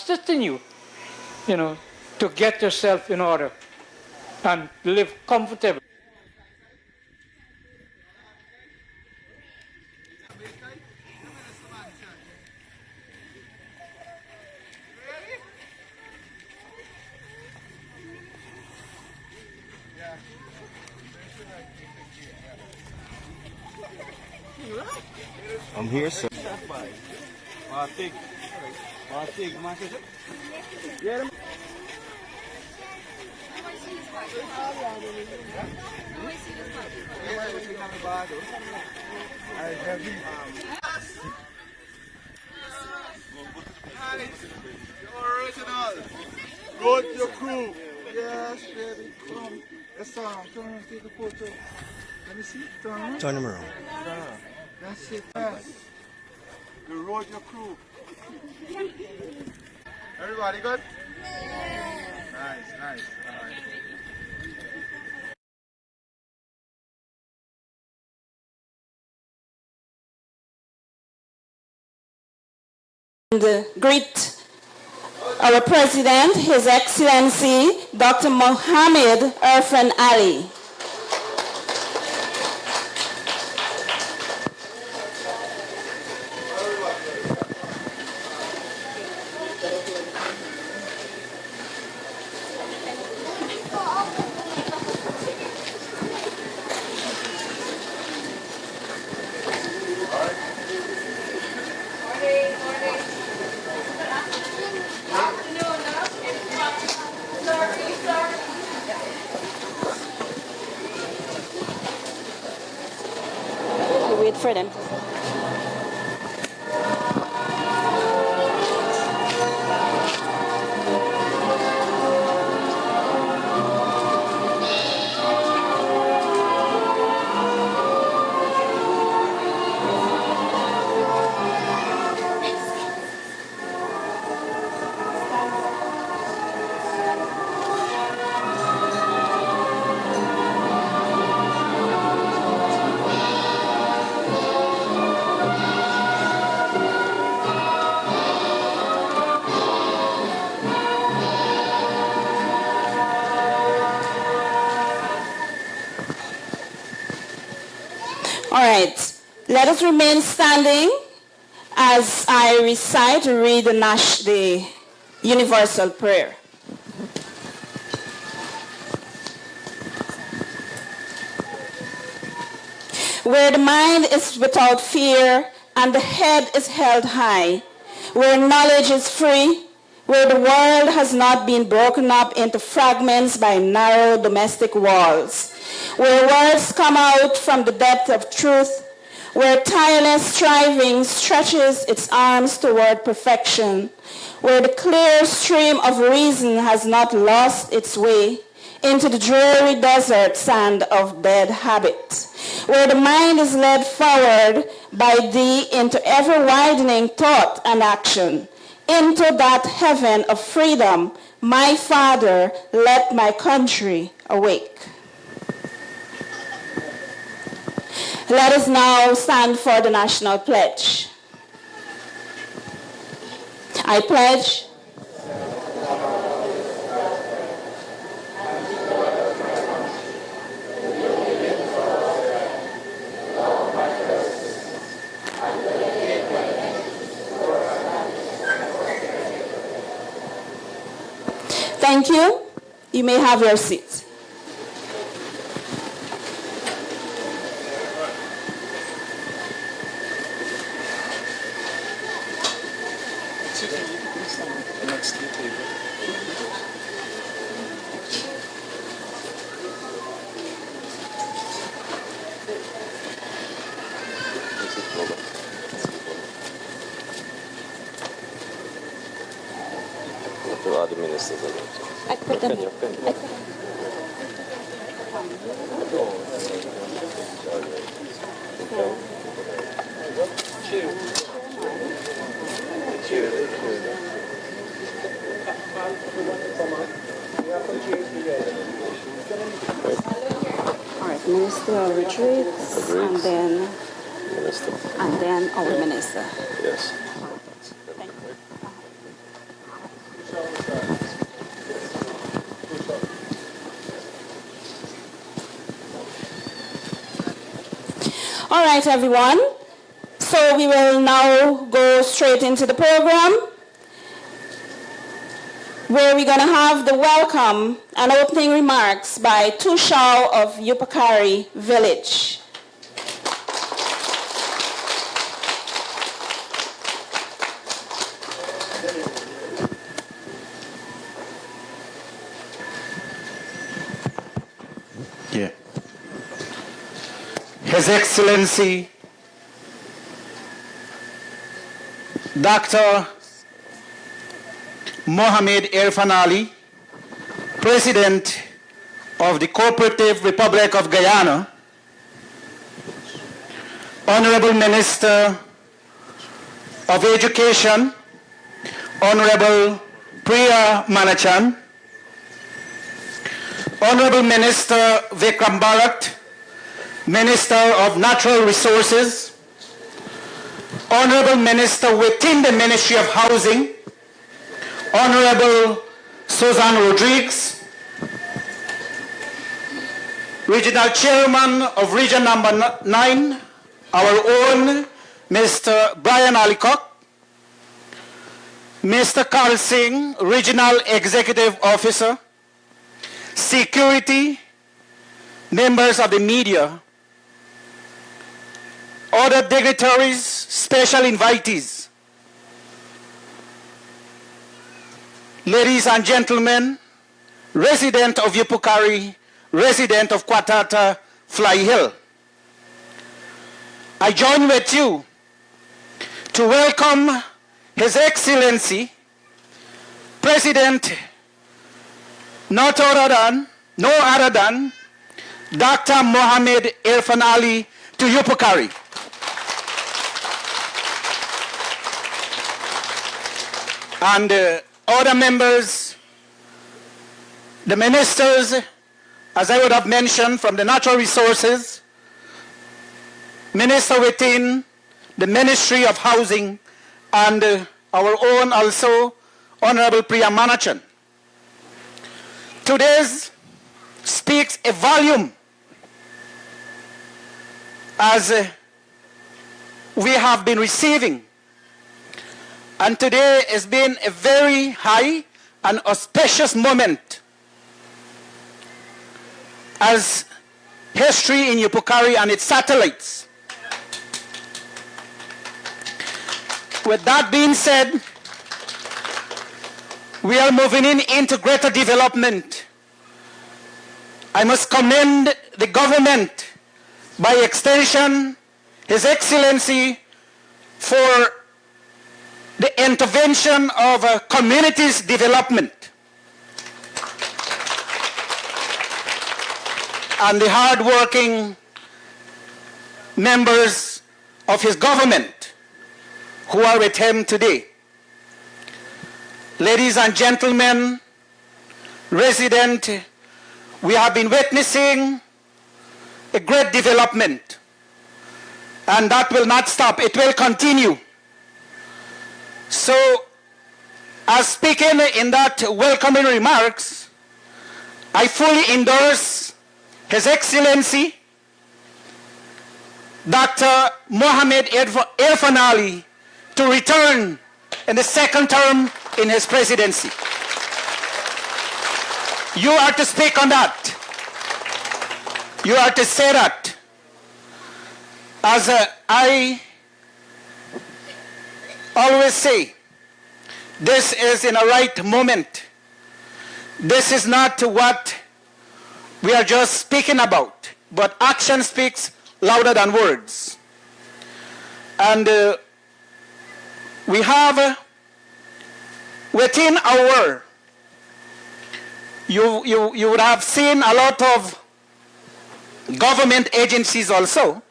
assisting you, to get yourself in order and live comfortably. I'm here, sir. Original. Go to your crew. Yes, baby. Come. Yes, sir. Turn around, take a photo. Let me see. Turn around. Turn him around. That's it. Yes. You rode your crew. Everybody good? Nice, nice. All right. And greet our President, His Excellency, Dr. Mohammed Irfaan Ali. I wait for them. All right, let us remain standing as I read the universal prayer. Where the mind is without fear and the head is held high, where knowledge is free, where the world has not been broken up into fragments by narrow domestic walls, where words come out from the depth of truth, where tireless striving stretches its arms toward perfection, where the clear stream of reason has not lost its way into the dreary desert sand of dead habit, where the mind is led forward by thee into ever-widening thought and action, into that heaven of freedom. My Father, let my country awake. Let us now stand for the national pledge. I pledge Thank you. You may have your seat. To are the ministers. I put them. All right, ministerial retreats, and then Minister. And then our minister. Yes. Thank you. All right, everyone. So we will now go straight into the program, where we're going to have the welcome and opening remarks by Tu Sha of Yupukari Village. Yeah. His Excellency Dr. Irfaan Ali, President of the Cooperative Republic of Guyana, Honorable Minister of Education, Honorable Priya Manachan, Honorable Minister Vikram Bharat, Minister of Natural Resources, Honorable Minister within the Ministry of Housing, Honorable Susan Rodriguez, Regional Chairman of Region Number 9, our own Mr. Brian Alicock, Mr. Carl Singh, Regional Executive Officer, Security, members of the media, other dignitaries, special invitees, ladies and gentlemen, resident of Yupukari, resident of Kwatata, Fly Hill. I join with you to welcome His Excellency, President no other than Dr. Irfaan Ali to Yupukari. And other members, the ministers, as I would have mentioned, from the Natural Resources, Minister within the Ministry of Housing, and our own also, Honorable Priya Manachan. Today's speaks a volume as we have been receiving. And today has been a very high and auspicious moment as history in Yupukari and its satellites. With that being said, we are moving into greater development. I must commend the government, by extension, His Excellency, for the intervention of communities development and the hard-working members of his government who are with him today. Ladies and gentlemen, resident, we have been witnessing a great development, and that will not stop. It will continue. So, as speaking in that welcoming remarks, I fully endorse His Excellency Dr. Irfaan Ali to return in the second term in his presidency. You are to speak on that. You are to say that. As I always say, this is in a right moment. This is not what we are just speaking about, but action speaks louder than words. And we have within our, you would have seen a lot of government agencies also,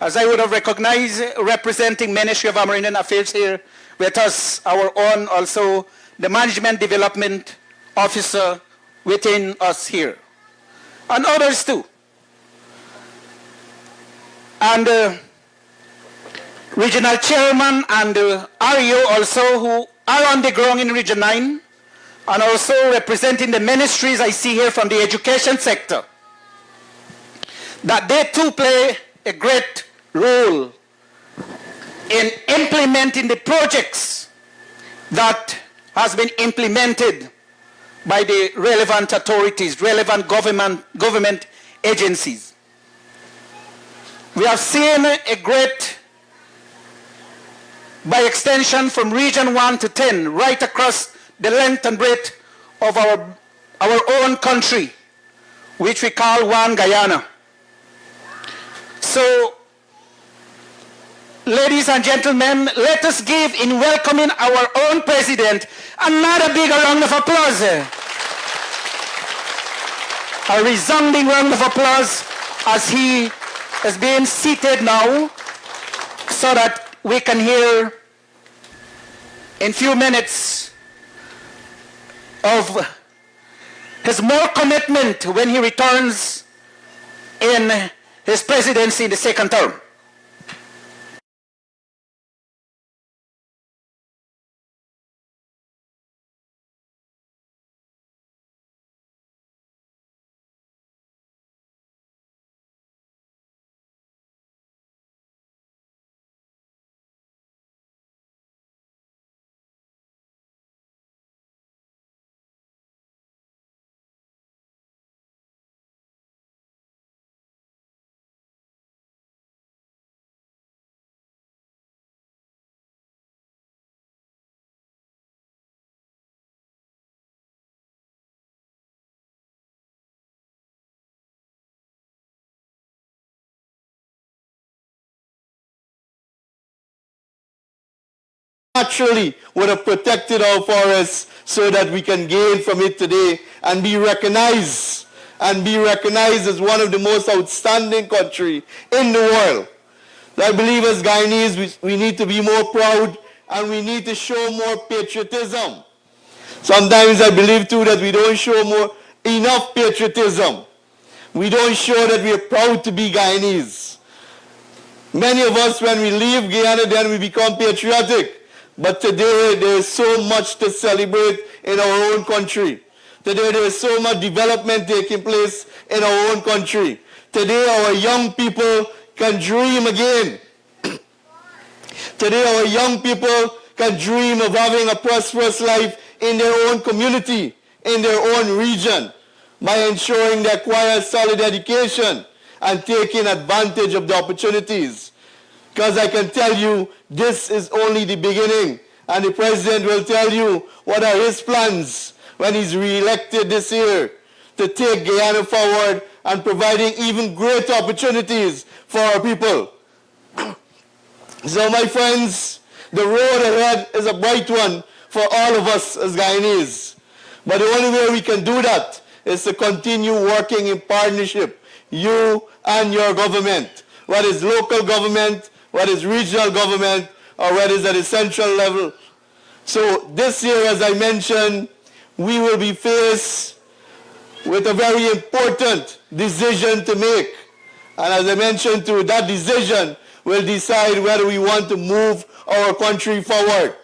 as I would have recognized, representing Ministry of Marine Affairs here with us, our own also, the Management Development Officer within us here, and others too. And Regional Chairman and REO also, who are on the ground in Region 9, and also representing the ministries I see here from the education sector, that they too play a great role in implementing the projects that has been implemented by the relevant authorities, relevant government agencies. We have seen a great, by extension from region 1 to 10, right across the length and breadth of our own country, which we call one Guyana. So, ladies and gentlemen, let us give, in welcoming our own president, another big round of applause. A resounding round of applause as he is being seated now, so that we can hear in few minutes of his more commitment when he returns in his presidency in the second term. Naturally would have protected our forests so that we can gain from it today and be recognized as one of the most outstanding countries in the world. So I believe as Guyanese we need to be more proud and we need to show more patriotism. Sometimes I believe too that we don't show enough patriotism. We don't show that we are proud to be Guyanese. Many of us, when we leave Guyana, then we become patriotic. But today there is so much to celebrate in our own country. Today there is so much development taking place in our own country. Today our young people can dream again. Today our young people can dream of having a prosperous life in their own community, in their own region, by ensuring they acquire solid education and taking advantage of the opportunities. Because I can tell you, this is only the beginning. And the president will tell you what are his plans when he's re-elected this year to take Guyana forward and providing even greater opportunities for our people. So my friends, the road ahead is a bright one for all of us as Guyanese. But the only way we can do that is to continue working in partnership, you and your government, whether it's local government, whether it's regional government, or whether it's at the central level. So this year, as I mentioned, we will be faced with a very important decision to make. And as I mentioned too, that decision will decide whether we want to move our country forward.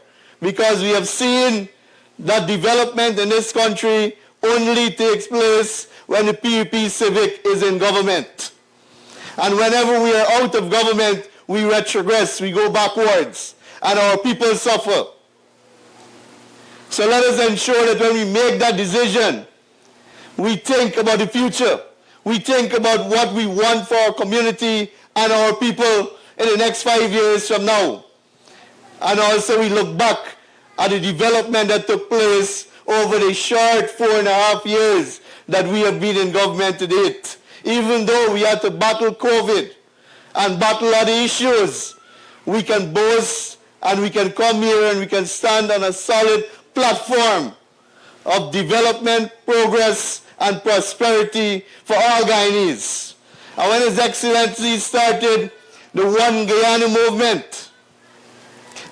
Because we have seen that development in this country only takes place when the PUP civic is in government. And whenever we are out of government, we retrogress, we go backwards, and our people suffer. So let us ensure that when we make that decision, we think about the future. We think about what we want for our community and our people in the next 5 years from now. And also we look back at the development that took place over the short 4.5 years that we have been in government to date. Even though we had to battle COVID and battle other issues, we can boast and we can come here and we can stand on a solid platform of development, progress, and prosperity for all Guyanese. And when His Excellency started the One Guyana movement,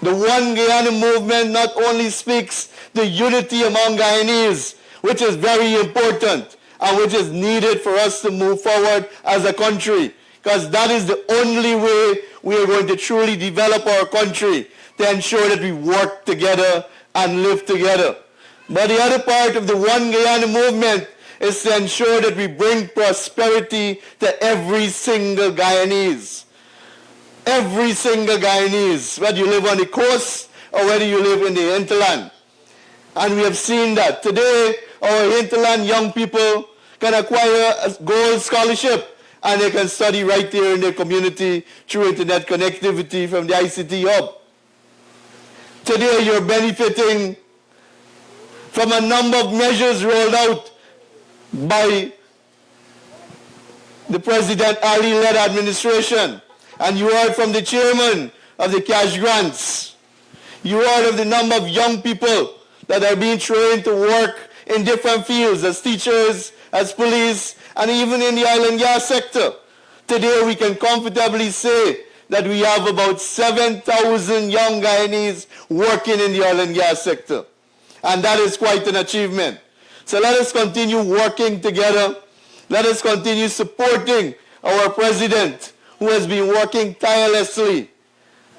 the One Guyana movement not only speaks the unity among Guyanese, which is very important and which is needed for us to move forward as a country, because that is the only way we are going to truly develop our country, to ensure that we work together and live together. But the other part of the One Guyana movement is to ensure that we bring prosperity to every single Guyanese. every single Guyanese, whether you live on the coast or whether you live in the hinterland. And we have seen that. Today, our hinterland young people can acquire a gold scholarship and they can study right there in their community through internet connectivity from the ICT hub. Today, you're benefiting from a number of measures rolled out by the President Ali-led administration. And you heard from the chairman of the cash grants. You heard of the number of young people that are being trained to work in different fields as teachers, as police, and even in the oil and gas sector. Today we can comfortably say that we have about 7,000 young Guyanese working in the oil and gas sector. And that is quite an achievement. So let us continue working together. Let us continue supporting our president, who has been working tirelessly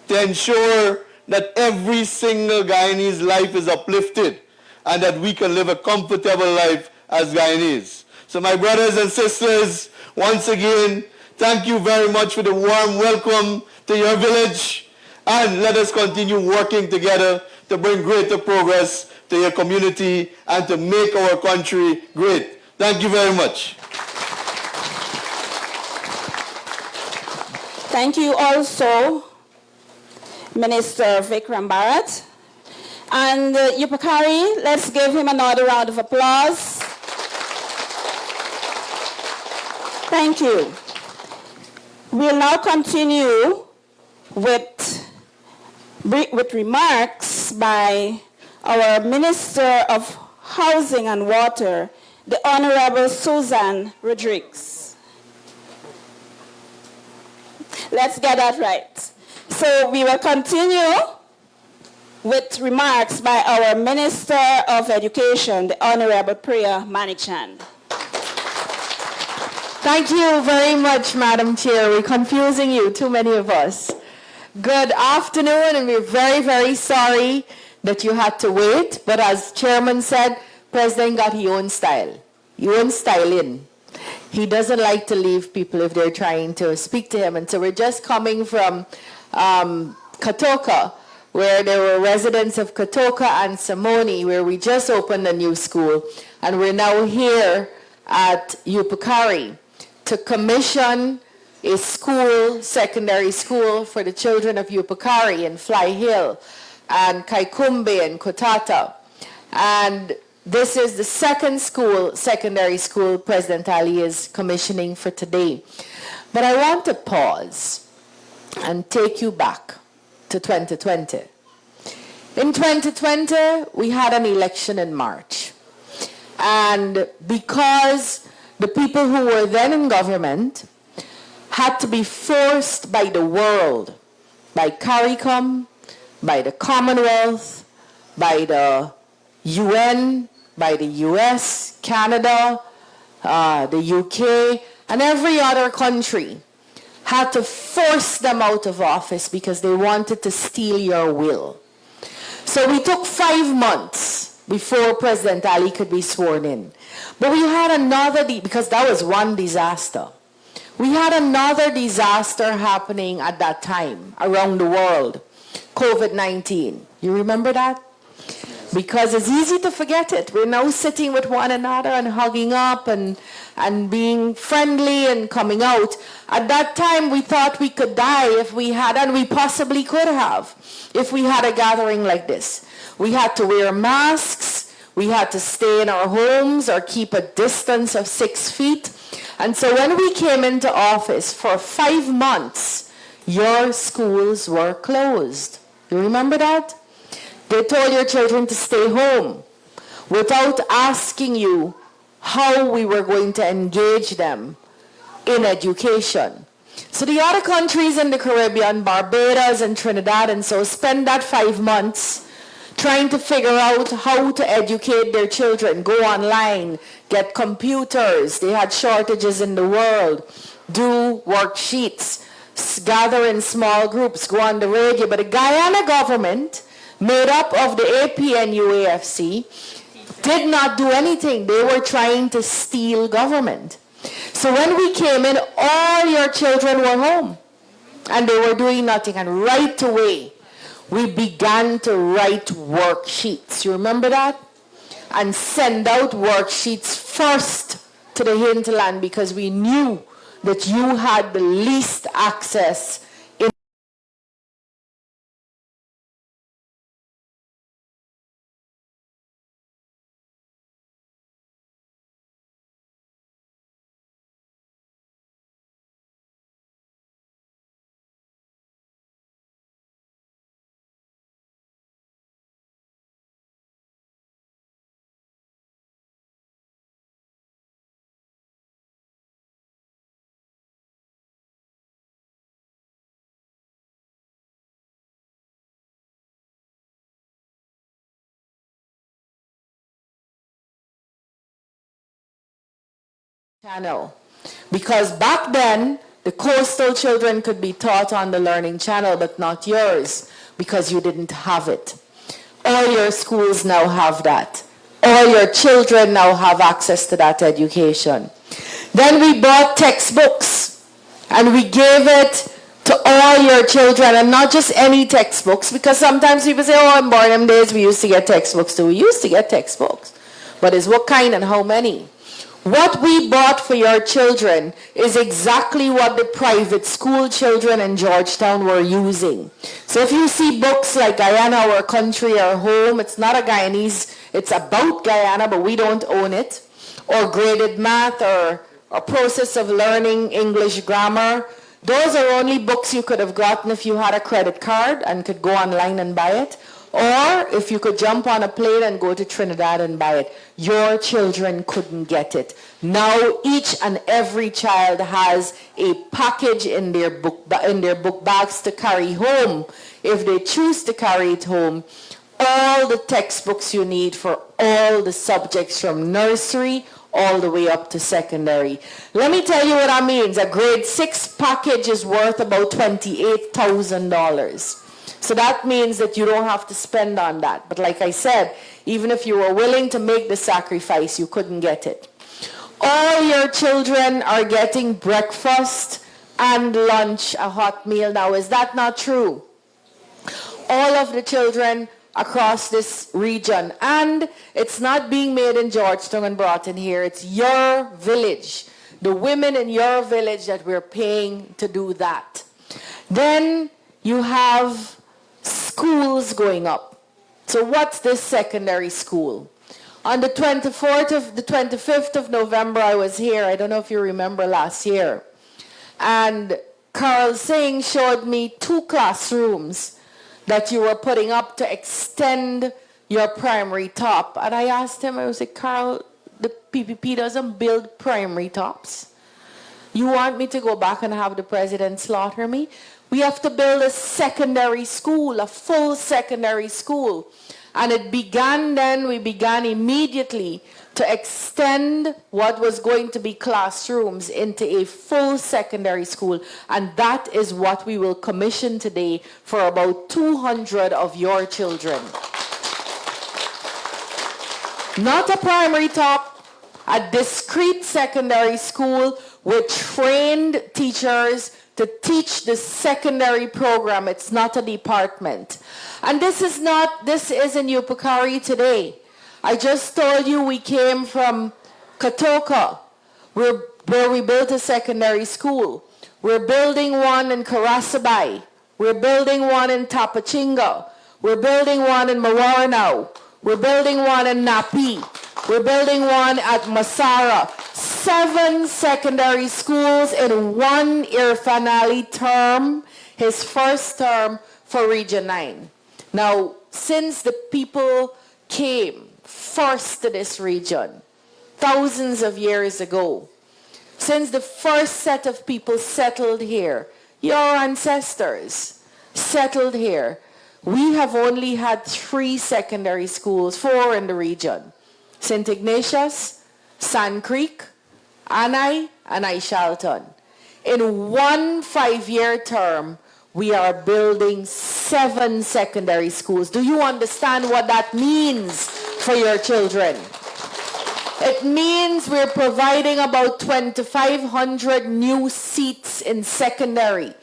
to ensure that every single Guyanese life is uplifted and that we can live a comfortable life as Guyanese. So my brothers and sisters, once again, thank you very much for the warm welcome to your village, and let us continue working together to bring greater progress to your community and to make our country great. Thank you very much. Thank you also, Minister Vikram Bharat. And Yupukari, let's give him another round of applause. Thank you. We'll now continue with remarks by our Minister of Housing and Water, the Honorable Susan Rodriguez. Let's get that right. So we will continue with remarks by our Minister of Education, the Honorable Priya Manichan. Thank you very much, Madam Chair. We're confusing you, too many of us. Good afternoon, and we're very, very sorry that you had to wait. But as Chairman said, President got his own style. His own styling. He doesn't like to leave people if they're trying to speak to him. And so we're just coming from Katoka, where there were residents of Katoka and Samoni, where we just opened a new school. And we're now here at Yupukari to commission a school, secondary school for the children of Yupukari in Fly Hill and Kaikumbe and Kotata. And this is the second school, secondary school, President Ali is commissioning for today. But I want to pause and take you back to 2020. In 2020, we had an election in March. And because the people who were then in government had to be forced by the world, by CARICOM, by the Commonwealth, by the UN, by the US, Canada, the UK, and every other country, had to force them out of office because they wanted to steal your will. So we took 5 months before President Ali could be sworn in. But we had another, because that was one disaster. We had another disaster happening at that time around the world, COVID-19. You remember that? Because it's easy to forget it. We're now sitting with one another and hugging up and being friendly and coming out. At that time, we thought we could die if we had, and we possibly could have, if we had a gathering like this. We had to wear masks. We had to stay in our homes or keep a distance of 6 feet. And so when we came into office, for 5 months, your schools were closed. You remember that? They told your children to stay home without asking you how we were going to engage them in education. So the other countries in the Caribbean, Barbados and Trinidad, and so spend that 5 months trying to figure out how to educate their children, go online, get computers. They had shortages in the world, do worksheets, gather in small groups, go on the radio. But the Guyana government, made up of the APNUAFC, did not do anything. They were trying to steal government. So when we came in, all your children were home. and they were doing nothing. And right away, we began to write worksheets. You remember that? And send out worksheets first to the hinterland because we knew that you had the least access in channel. Because back then, the coastal children could be taught on the learning channel, but not yours, because you didn't have it. All your schools now have that. All your children now have access to that education. Then we bought textbooks, and we gave it to all your children, and not just any textbooks, because sometimes people say, oh, in Barnum days we used to get textbooks too. We used to get textbooks, but it's what kind and how many? What we bought for your children is exactly what the private school children in Georgetown were using. So if you see books like Guyana, Our Country, Our Home, it's not a Guyanese, it's about Guyana, but we don't own it. Or Graded Math, or a Process of Learning English Grammar. Those are only books you could have gotten if you had a credit card and could go online and buy it. Or if you could jump on a plane and go to Trinidad and buy it. Your children couldn't get it. Now each and every child has a package in their book bags to carry home. If they choose to carry it home, all the textbooks you need for all the subjects from nursery all the way up to secondary. Let me tell you what that means. A grade 6 package is worth about $28,000. So that means that you don't have to spend on that. But like I said, even if you were willing to make the sacrifice, you couldn't get it. All your children are getting breakfast and lunch, a hot meal now. Is that not true? All of the children across this region. And it's not being made in Georgetown and brought in here. It's your village. The women in your village that we're paying to do that. Then you have schools going up. So what's this secondary school? On the 25th of November, I was here. I don't know if you remember last year. And Carl Singh showed me 2 classrooms that you were putting up to extend your primary top. And I asked him, I was like, Carl, the PPP doesn't build primary tops. You want me to go back and have the president slaughter me? We have to build a secondary school, a full secondary school. And it began then, we began immediately to extend what was going to be classrooms into a full secondary school. And that is what we will commission today for about 200 of your children. Not a primary top, a discrete secondary school with trained teachers to teach the secondary program. It's not a department. And this is in Yupukari today. I just told you we came from Katoka, where we built a secondary school. We're building one in Karasabai. We're building one in Tapachinga. We're building one in Mawaranao. We're building one in Napi. We're building one at Masara. 7 secondary schools in one Irfaan Ali term, his first term for Region 9. Now, since the people came first to this region, thousands of years ago, since the first set of people settled here, your ancestors settled here, we have only had 3 secondary schools, 4 in the region. St. Ignatius, Sand Creek, Anai, and Aishalton. In one 5-year term, we are building 7 secondary schools. Do you understand what that means for your children? It means we're providing about 2,500 new seats in secondary.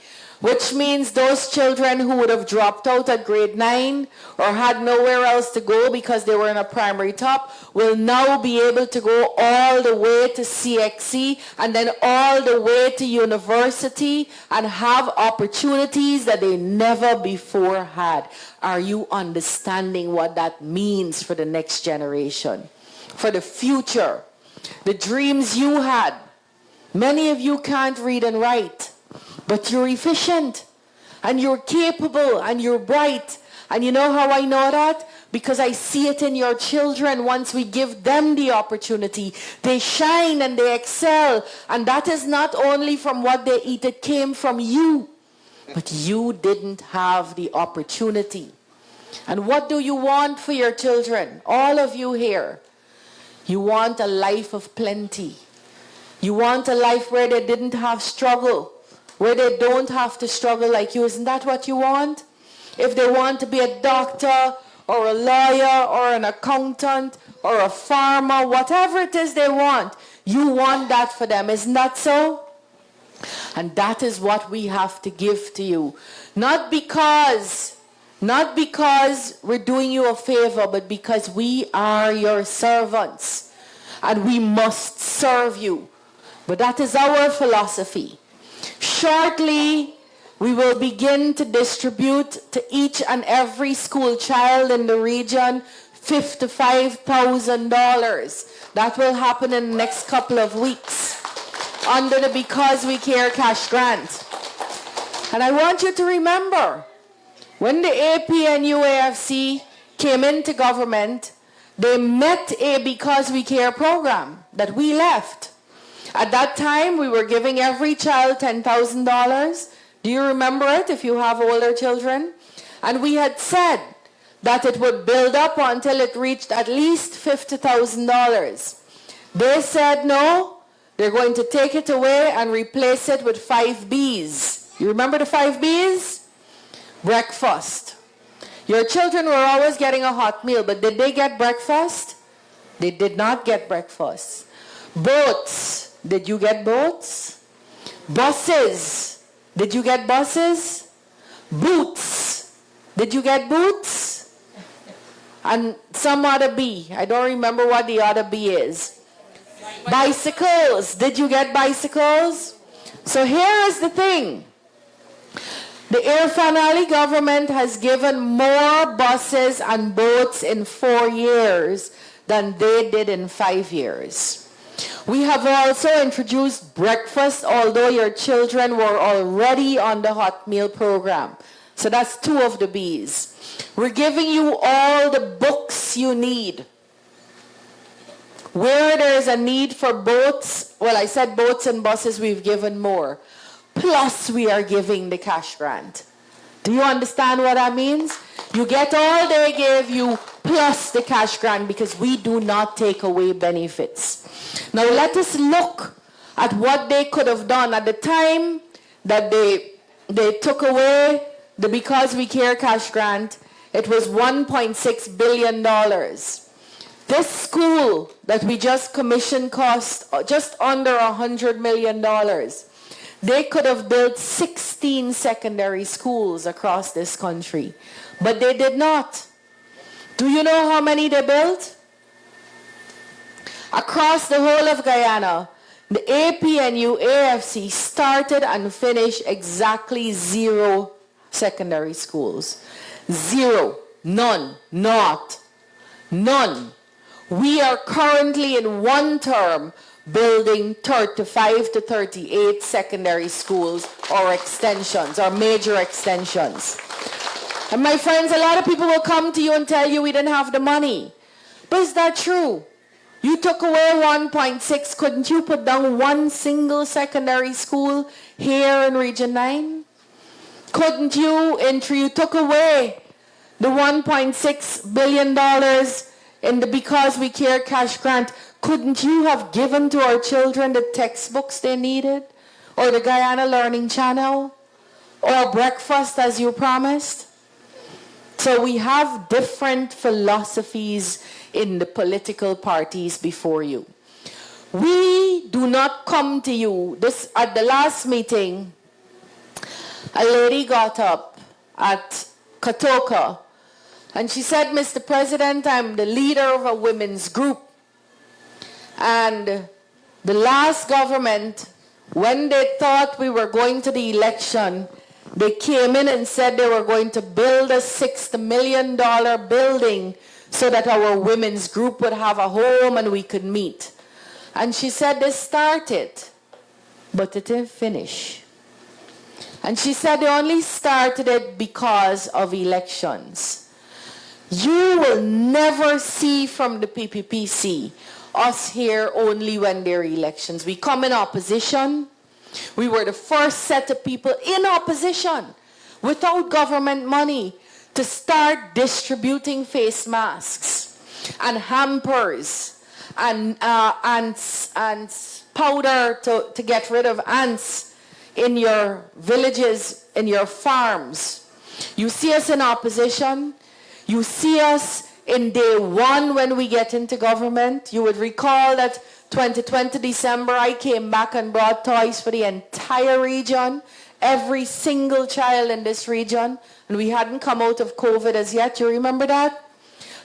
which means those children who would have dropped out at grade 9 or had nowhere else to go because they were in a primary top will now be able to go all the way to CXC and then all the way to university and have opportunities that they never before had. Are you understanding what that means for the next generation, for the future? The dreams you had. Many of you can't read and write, but you're efficient and you're capable and you're bright. And you know how I know that? Because I see it in your children. Once we give them the opportunity, they shine and they excel. And that is not only from what they eat, it came from you. But you didn't have the opportunity. And what do you want for your children? All of you here. You want a life of plenty. You want a life where they didn't have struggle, where they don't have to struggle like you. Isn't that what you want? If they want to be a doctor or a lawyer or an accountant or a farmer, whatever it is they want, you want that for them. Isn't that so? And that is what we have to give to you. Not because we're doing you a favor, but because we are your servants and we must serve you. But that is our philosophy. Shortly, we will begin to distribute to each and every school child in the region $55,000. That will happen in the next couple of weeks under the Because We Care cash grant. And I want you to remember, when the AP and UAFC came into government, they met a Because We Care program that we left. At that time, we were giving every child $10,000. Do you remember it if you have older children? And we had said that it would build up until it reached at least $50,000. They said no, they're going to take it away and replace it with 5 Bs. You remember the 5 Bs? Breakfast. Your children were always getting a hot meal, but did they get breakfast? They did not get breakfast. Boats. Did you get boats? Buses. Did you get buses? Boots. Did you get boots? And some other B. I don't remember what the other B is. Bicycles. Did you get bicycles? So here is the thing. The Irfaan Ali government has given more buses and boats in 4 years than they did in 5 years. We have also introduced breakfast, although your children were already on the hot meal program. So that's 2 of the B's. We're giving you all the books you need. Where there is a need for boats, well, I said boats and buses, we've given more. Plus, we are giving the cash grant. Do you understand what that means? You get all they gave you plus the cash grant because we do not take away benefits. Now let us look at what they could have done at the time that they took away the Because We Care cash grant. It was $1.6 billion. This school that we just commissioned cost just under $100 million. They could have built 16 secondary schools across this country, but they did not. Do you know how many they built? Across the whole of Guyana, the AP and UAFC started and finished exactly 0 secondary schools. 0. None. Not. None. We are currently in 1 term building 35 to 38 secondary schools or extensions or major extensions. And my friends, a lot of people will come to you and tell you we didn't have the money. But is that true? You took away 1.6, couldn't you put down 1 single secondary school here in Region 9? Couldn't you, you took away the $1.6 billion in the Because We Care cash grant. Couldn't you have given to our children the textbooks they needed? Or the Guyana Learning Channel? Or breakfast as you promised? So we have different philosophies in the political parties before you. We do not come to you. At the last meeting, a lady got up at Katoka and she said, Mr. President, I'm the leader of a women's group. And the last government, when they thought we were going to the election, they came in and said they were going to build a $60 million building so that our women's group would have a home and we could meet. And she said they started, but it didn't finish. And she said they only started it because of elections. You will never see from the PPPC us here only when there are elections. We come in opposition. We were the first set of people in opposition without government money to start distributing face masks and hampers and powder to get rid of ants in your villages, in your farms. You see us in opposition. You see us in day one when we get into government. You would recall that 2020 December, I came back and brought toys for the entire region, every single child in this region, and we hadn't come out of COVID as yet. You remember that?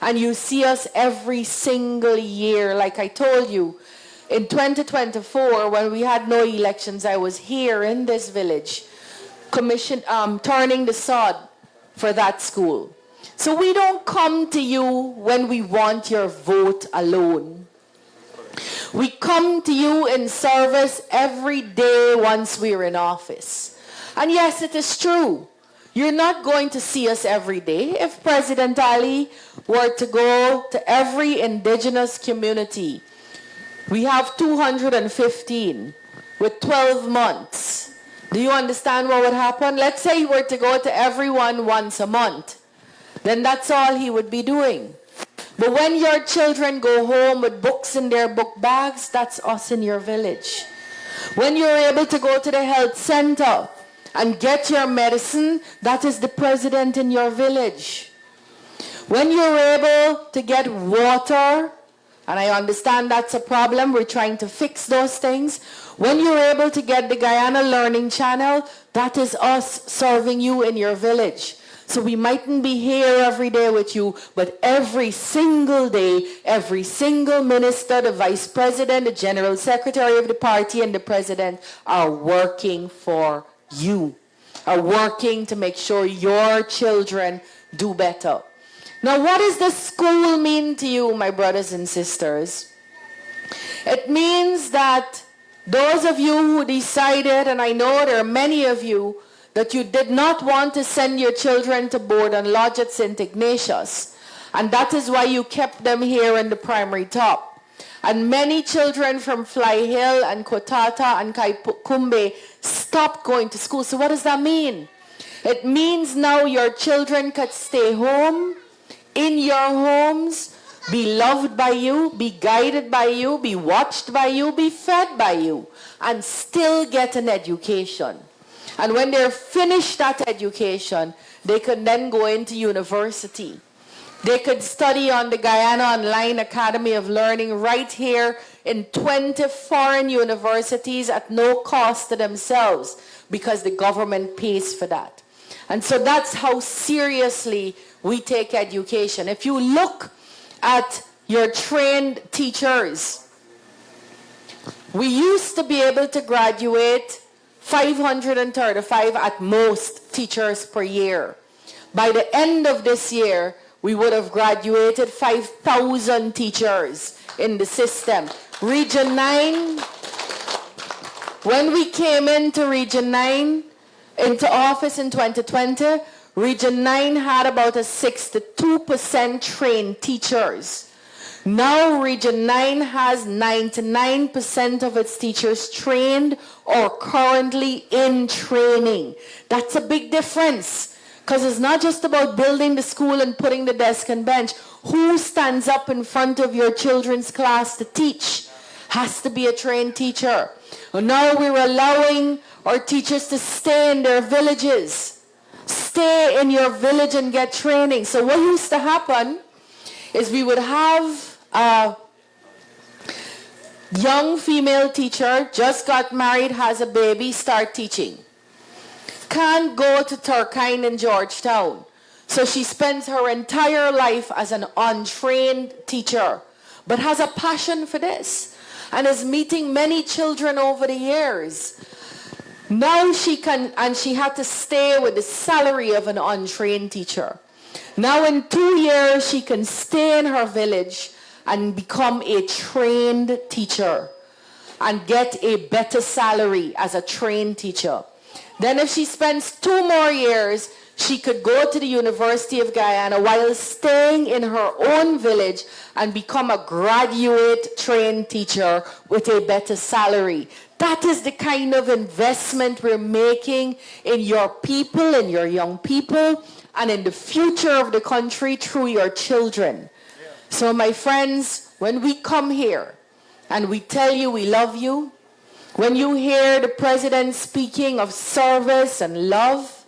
And you see us every single year, like I told you. In 2024, when we had no elections, I was here in this village, turning the sod for that school. So we don't come to you when we want your vote alone. We come to you in service every day once we're in office. And yes, it is true. You're not going to see us every day. If President Ali were to go to every indigenous community, we have 215 with 12 months. Do you understand what would happen? Let's say he were to go to everyone once a month. Then that's all he would be doing. But when your children go home with books in their book bags, that's us in your village. When you're able to go to the health center and get your medicine, that is the president in your village. When you're able to get water, and I understand that's a problem, we're trying to fix those things. When you're able to get the Guyana Learning Channel, that is us serving you in your village. So we mightn't be here every day with you, but every single day, every single minister, the vice president, the general secretary of the party, and the president are working for you, are working to make sure your children do better. Now, what does the school mean to you, my brothers and sisters? It means that those of you who decided, and I know there are many of you, that you did not want to send your children to board and lodge at St. Ignatius. And that is why you kept them here in the primary top. And many children from Fly Hill and Kotata and Kaikumbe stopped going to school. So what does that mean? It means now your children could stay home, in your homes, be loved by you, be guided by you, be watched by you, be fed by you, and still get an education. And when they're finished that education, they could then go into university. They could study on the Guyana Online Academy of Learning right here in 20 foreign universities at no cost to themselves because the government pays for that. And so that's how seriously we take education. If you look at your trained teachers, we used to be able to graduate 535 at most teachers per year. By the end of this year, we would have graduated 5,000 teachers in the system. Region 9, when we came into Region 9, into office in 2020, Region 9 had about a 62% trained teachers. Now Region 9 has 99% of its teachers trained or currently in training. That's a big difference because it's not just about building the school and putting the desk and bench. Who stands up in front of your children's class to teach has to be a trained teacher. And now we're allowing our teachers to stay in their villages. Stay in your village and get training. So what used to happen is we would have a young female teacher, just got married, has a baby, start teaching. can't go to Turkine in Georgetown. So she spends her entire life as an untrained teacher, but has a passion for this and is meeting many children over the years. Now she can, and she had to stay with the salary of an untrained teacher. Now in 2 years, she can stay in her village and become a trained teacher and get a better salary as a trained teacher. Then if she spends 2 more years, she could go to the University of Guyana while staying in her own village and become a graduate trained teacher with a better salary. That is the kind of investment we're making in your people, in your young people, and in the future of the country through your children. So my friends, when we come here and we tell you we love you, when you hear the President speaking of service and love,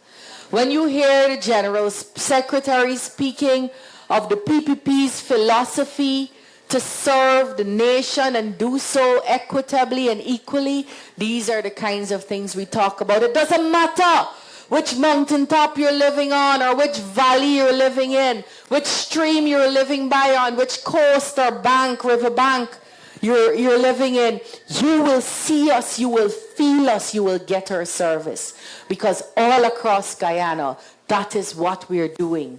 when you hear the General Secretary speaking of the PPP's philosophy to serve the nation and do so equitably and equally, these are the kinds of things we talk about. It doesn't matter which mountaintop you're living on or which valley you're living in, which stream you're living by on, which coast or bank, river bank you're living in. You will see us, you will feel us, you will get our service. Because all across Guyana, that is what we're doing.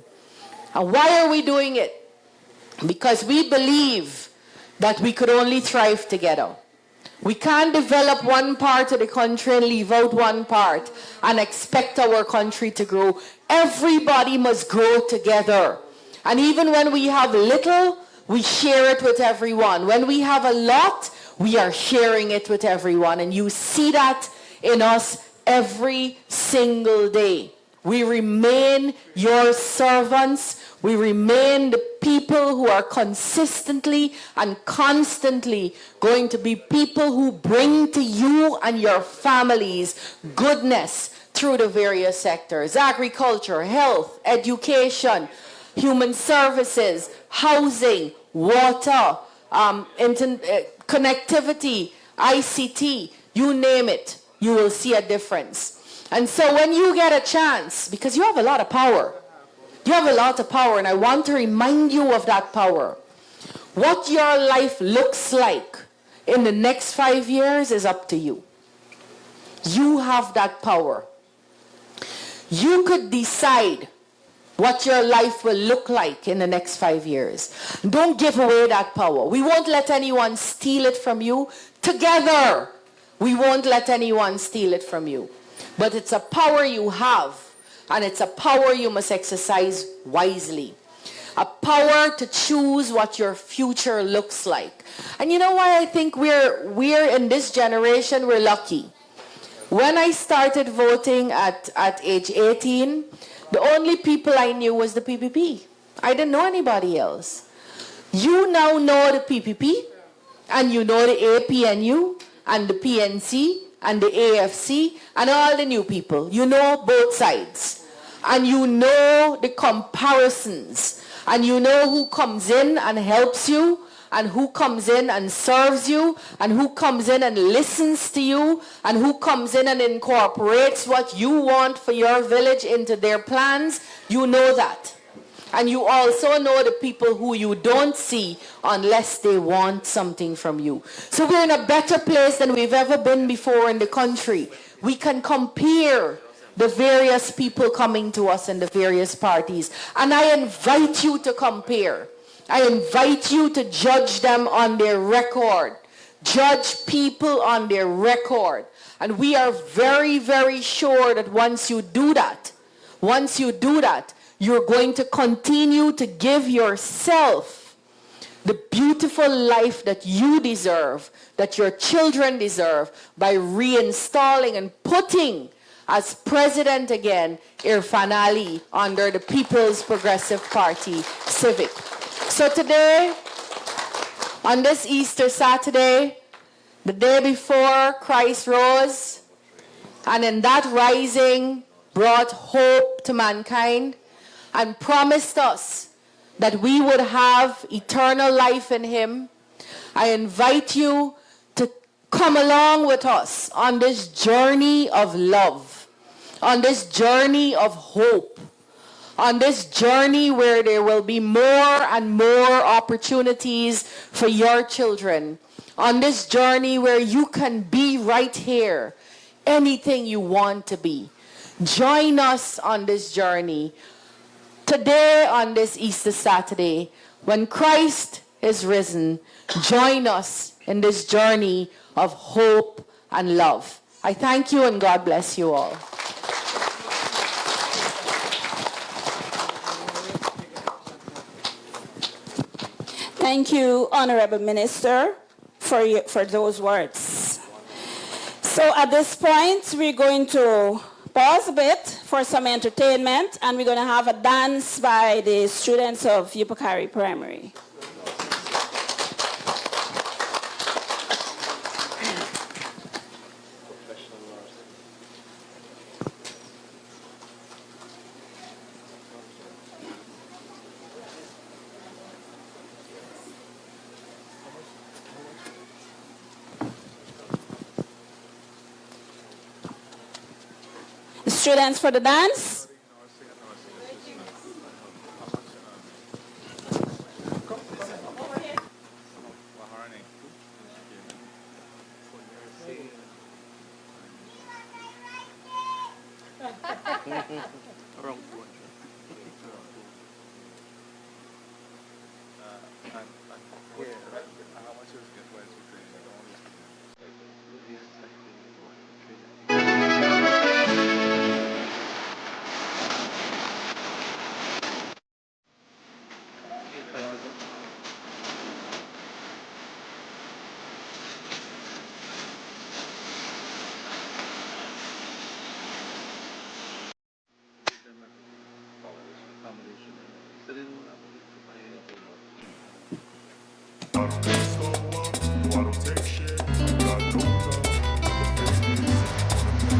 And why are we doing it? Because we believe that we could only thrive together. We can't develop one part of the country and leave out one part and expect our country to grow. Everybody must grow together. And even when we have little, we share it with everyone. When we have a lot, we are sharing it with everyone. And you see that in us every single day. We remain your servants. We remain the people who are consistently and constantly going to be people who bring to you and your families goodness through the various sectors: agriculture, health, education, human services, housing, water, connectivity, ICT, you name it, you will see a difference. And so when you get a chance, because you have a lot of power, you have a lot of power, and I want to remind you of that power. What your life looks like in the next 5 years is up to you. You have that power. You could decide what your life will look like in the next 5 years. Don't give away that power. We won't let anyone steal it from you. Together, we won't let anyone steal it from you. But it's a power you have, and it's a power you must exercise wisely. A power to choose what your future looks like. And you know why I think we're in this generation, we're lucky. When I started voting at age 18, the only people I knew was the PPP. I didn't know anybody else. You now know the PPP, and you know the APNU, and the PNC, and the AFC, and all the new people. You know both sides. And you know the comparisons. And you know who comes in and helps you, and who comes in and serves you, and who comes in and listens to you, and who comes in and incorporates what you want for your village into their plans. You know that. And you also know the people who you don't see unless they want something from you. So we're in a better place than we've ever been before in the country. We can compare the various people coming to us in the various parties. And I invite you to compare. I invite you to judge them on their record. Judge people on their record. And we are very, very sure that once you do that, you're going to continue to give yourself the beautiful life that you deserve, that your children deserve, by reinstalling and putting as president again Irfaan Ali under the People's Progressive Party Civic. So today, on this Easter Saturday, the day before Christ rose, and in that rising brought hope to mankind, and promised us that we would have eternal life in him, I invite you to come along with us on this journey of love, on this journey of hope, on this journey where there will be more and more opportunities for your children, on this journey where you can be right here, anything you want to be. Join us on this journey. Today, on this Easter Saturday, when Christ is risen, join us in this journey of hope and love. I thank you and God bless you all. Thank you, Honorable Minister, for those words. So at this point, we're going to pause a bit for some entertainment, and we're going to have a dance by the students of Yupukari Primary. Students for the dance.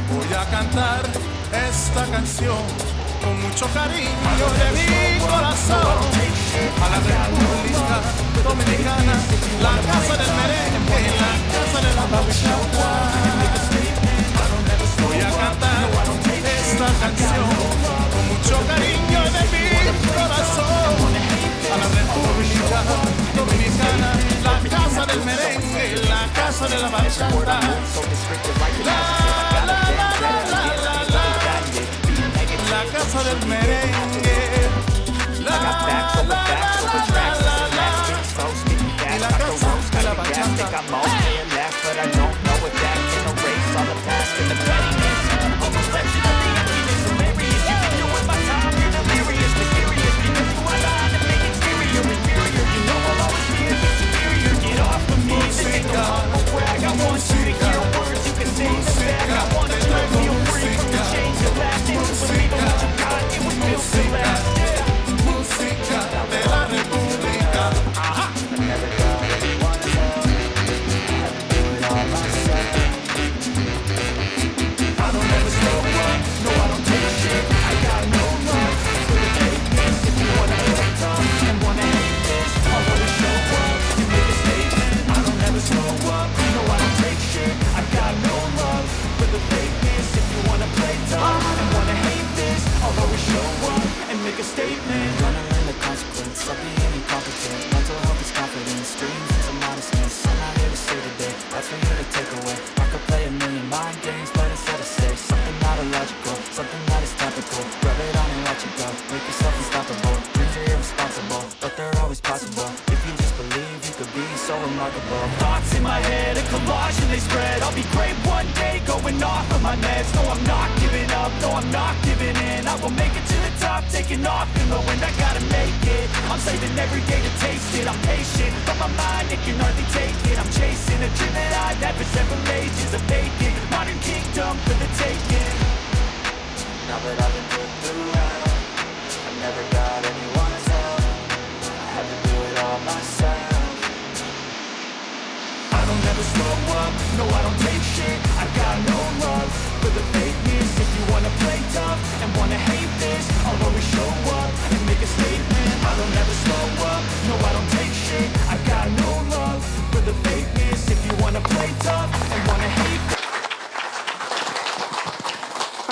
Voy a cantar esta canción con mucho cariño de mi corazón a la República Dominicana, la casa del merengue, la casa de la bachata. Voy a cantar esta canción con mucho cariño de mi corazón a la República Dominicana, la casa del merengue, la casa de la bachata. La casa del merengue, y la casa de la bachata.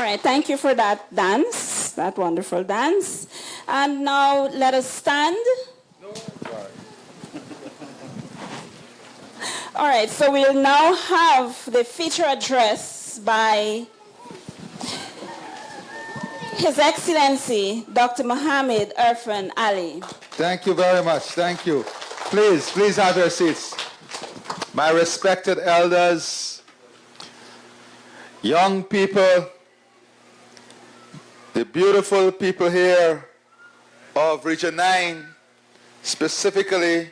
All right, thank you for that dance, that wonderful dance. And now let us stand. All right, so we'll now have the feature address by His Excellency Dr. Mohammed Irfaan Ali. Thank you very much. Thank you. Please have your seats. My respected elders, young people, the beautiful people here of Region 9, specifically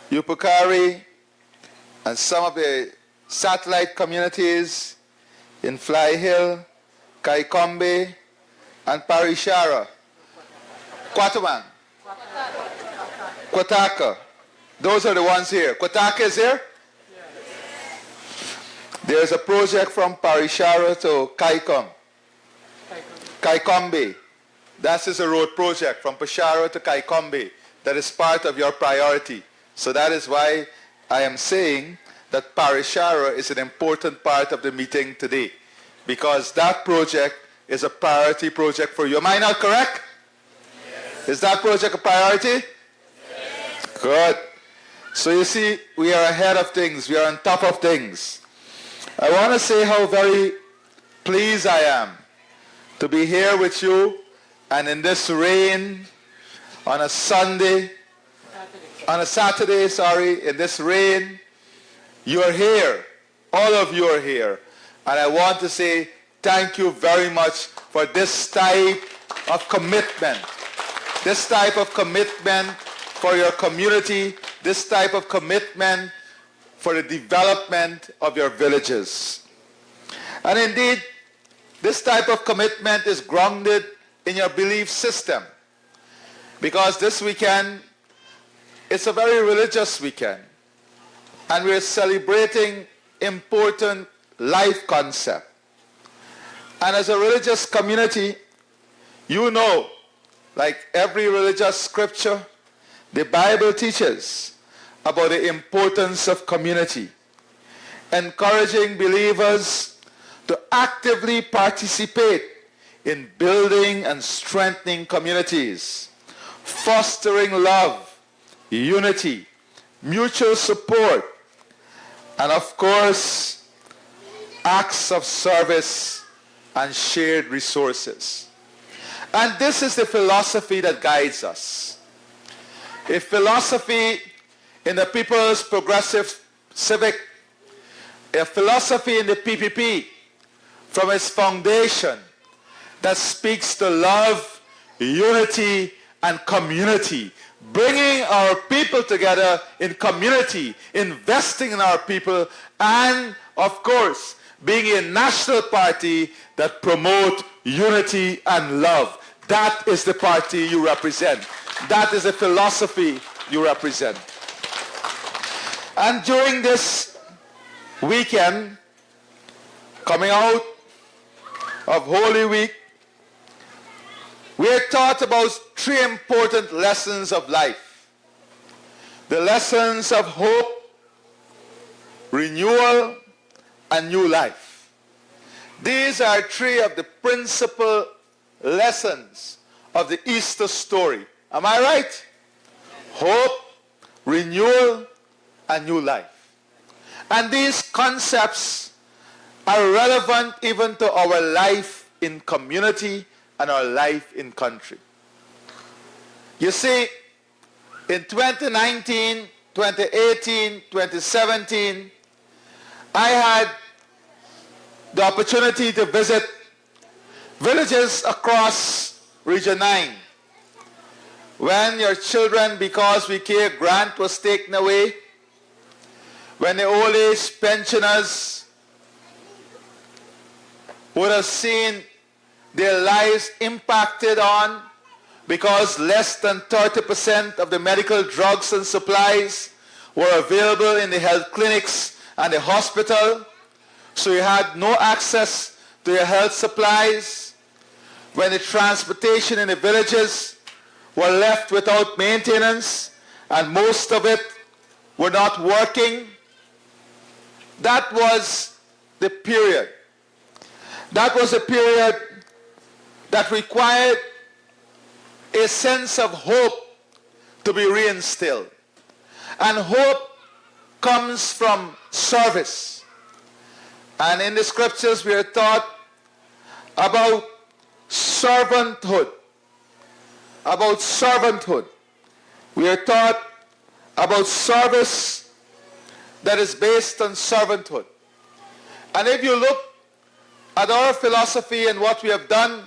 Yupukari and some of the satellite communities in Fly Hill, Kaikombe, and Parishara, Quataman, Quataka. Those are the ones here. Quataka is here? There's a project from Parishara to Kaikombe. That is a road project from Parishara to Kaikombe that is part of your priority. So that is why I am saying that Parishara is an important part of the meeting today, because that project is a priority project for you. Am I not correct? Yes. Is that project a priority? Yes. Good. So you see, we are ahead of things. We are on top of things. I want to say how very pleased I am to be here with you, and in this rain on a Saturday, in this rain, you are here. All of you are here. And I want to say thank you very much for this type of commitment. This type of commitment for your community. This type of commitment for the development of your villages. And indeed, this type of commitment is grounded in your belief system. Because this weekend, it's a very religious weekend. And we're celebrating important life concept. And as a religious community, you know, like every religious scripture, the Bible teaches about the importance of community, encouraging believers to actively participate in building and strengthening communities, fostering love, unity, mutual support, and of course, acts of service and shared resources. And this is the philosophy that guides us. A philosophy in the People's Progressive Civic, a philosophy in the PPP from its foundation that speaks to love, unity, and community, bringing our people together in community, investing in our people, and of course, being a national party that promotes unity and love. That is the party you represent. That is the philosophy you represent. And during this weekend, coming out of Holy Week, we are taught about three important lessons of life. The lessons of hope, renewal, and new life. These are three of the principal lessons of the Easter story. Am I right? Hope, renewal, and new life. And these concepts are relevant even to our life in community and our life in country. You see, in 2019, 2018, 2017, I had the opportunity to visit villages across Region 9. When your children, because we care grant was taken away, when the old age pensioners would have seen their lives impacted on because less than 30% of the medical drugs and supplies were available in the health clinics and the hospital, so you had no access to your health supplies. When the transportation in the villages were left without maintenance and most of it were not working, that was the period that was a period that required a sense of hope to be reinstilled. And hope comes from service. And in the scriptures we are taught about servanthood. About servanthood. We are taught about service that is based on servanthood. And if you look at our philosophy and what we have done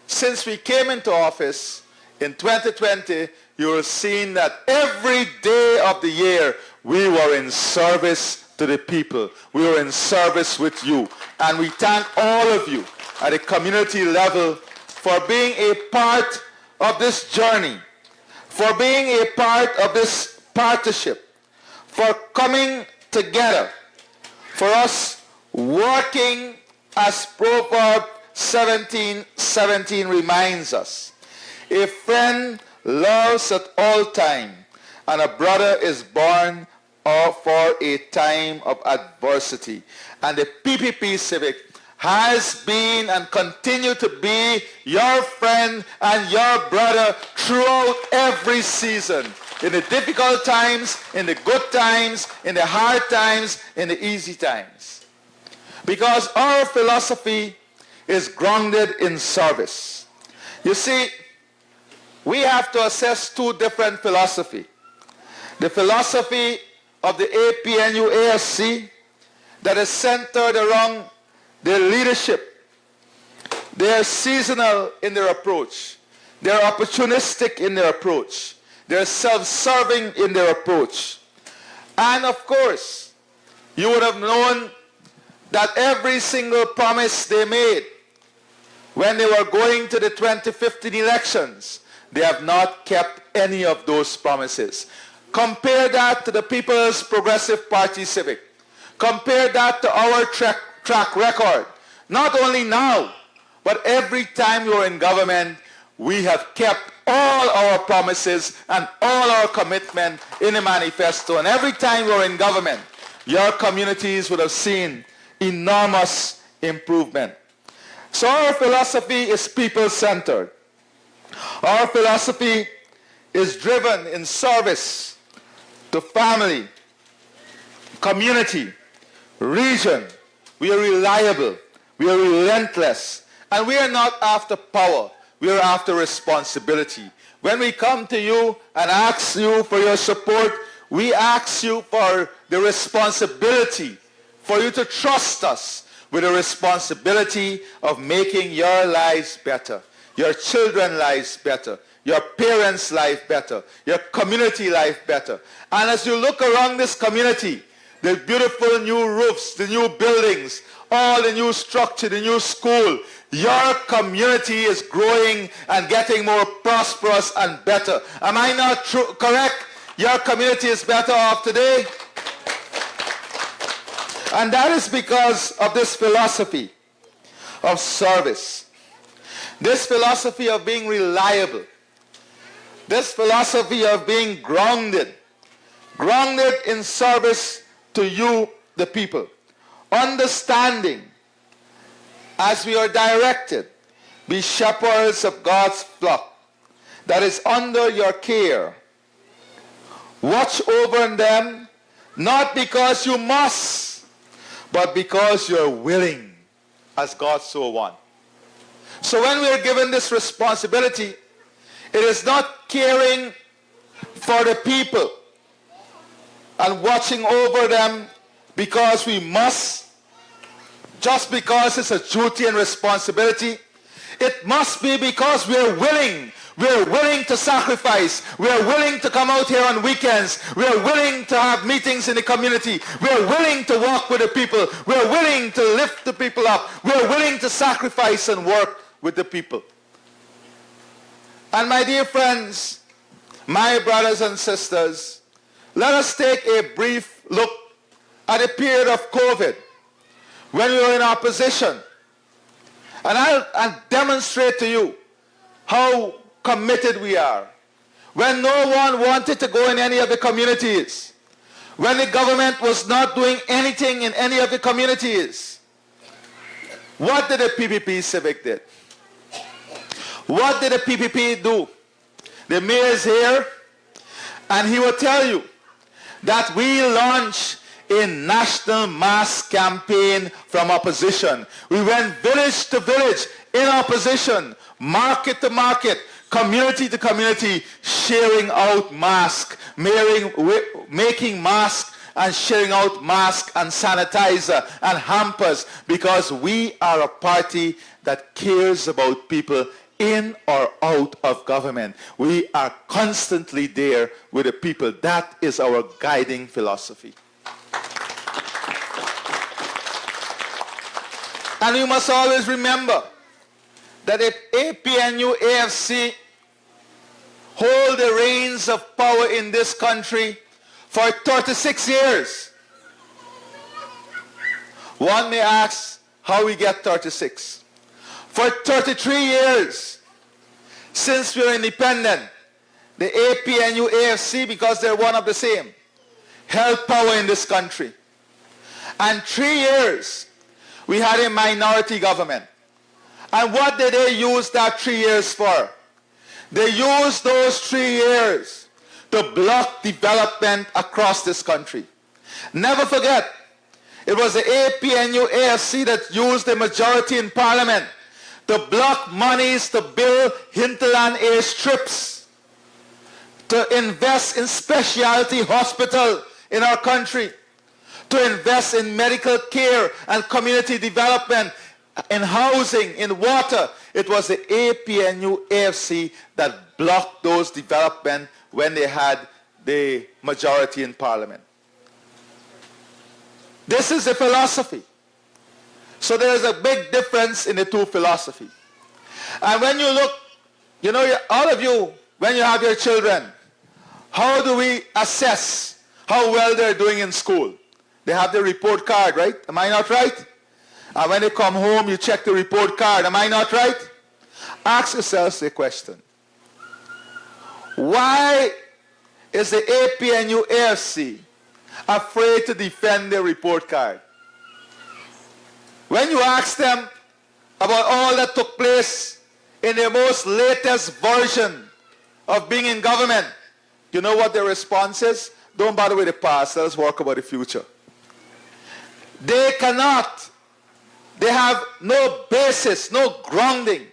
since we came into office in 2020, you will see that every day of the year we were in service to the people. We were in service with you. And we thank all of you at a community level for being a part of this journey, for being a part of this partnership, for coming together, for us working as Proverbs 17:17 reminds us. A friend loves at all time, and a brother is born for a time of adversity. And the PPP Civic has been and continue to be your friend and your brother throughout every season. In the difficult times, in the good times, in the hard times, in the easy times. Because our philosophy is grounded in service. You see, we have to assess two different philosophies. The philosophy of the APNU ASC that is centered around their leadership. They are seasonal in their approach. They are opportunistic in their approach. They are self-serving in their approach. And of course, you would have known that every single promise they made when they were going to the 2015 elections, they have not kept any of those promises. Compare that to the People's Progressive Party Civic. Compare that to our track record. Not only now, but every time you're in government, we have kept all our promises and all our commitment in the manifesto. And every time we're in government, your communities would have seen enormous improvement. So our philosophy is people-centered. Our philosophy is driven in service to family, community, region. We are reliable. We are relentless. And we are not after power. We are after responsibility. When we come to you and ask you for your support, we ask you for the responsibility for you to trust us with the responsibility of making your lives better, your children's lives better, your parents' life better, your community life better. And as you look around this community, the beautiful new roofs, the new buildings, all the new structure, the new school, your community is growing and getting more prosperous and better. Am I not correct? Your community is better off today. And that is because of this philosophy of service. This philosophy of being reliable. This philosophy of being grounded in service to you, the people. Understanding, as we are directed, be shepherds of God's flock that is under your care. Watch over them, not because you must, but because you're willing, as God so wants. So when we are given this responsibility, it is not caring for the people and watching over them because we must, just because it's a duty and responsibility. It must be because we are willing. We are willing to sacrifice. We are willing to come out here on weekends. We are willing to have meetings in the community. We are willing to walk with the people. We are willing to lift the people up. We are willing to sacrifice and work with the people. And my dear friends, my brothers and sisters, let us take a brief look at the period of COVID when we were in opposition. And I'll demonstrate to you how committed we are. When no one wanted to go in any of the communities, when the government was not doing anything in any of the communities, What did the PPP Civic did? What did the PPP do? The mayor is here, and he will tell you that we launched a national mass campaign from opposition. We went village to village in opposition, market to market, community to community, sharing out masks, making masks and sharing out masks and sanitizer and hampers, because we are a party that cares about people in or out of government. We are constantly there with the people. That is our guiding philosophy. And we must always remember that if APNU, AFC hold the reins of power in this country for 36 years, one may ask how we get 36. For 33 years, since we're independent, the APNU, AFC, because they're one of the same, held power in this country. And 3 years, we had a minority government. And what did they use that 3 years for? They used those 3 years to block development across this country. Never forget, it was the APNU, AFC that used the majority in Parliament to block monies to build hinterland airstrips, to invest in specialty hospital in our country, to invest in medical care and community development, in housing, in water. It was the APNU, AFC that blocked those development when they had the majority in Parliament. This is the philosophy. So there is a big difference in the two philosophies. And when you look, you know, all of you, when you have your children, how do we assess how well they're doing in school? They have the report card, right? Am I not right? And when they come home, you check the report card. Am I not right? Ask yourselves a question. Why is the APNU, AFC afraid to defend their report card? When you ask them about all that took place in their most latest version of being in government, you know what their response is? Don't bother with the past, let us work about the future. They cannot. They have no basis, no grounding.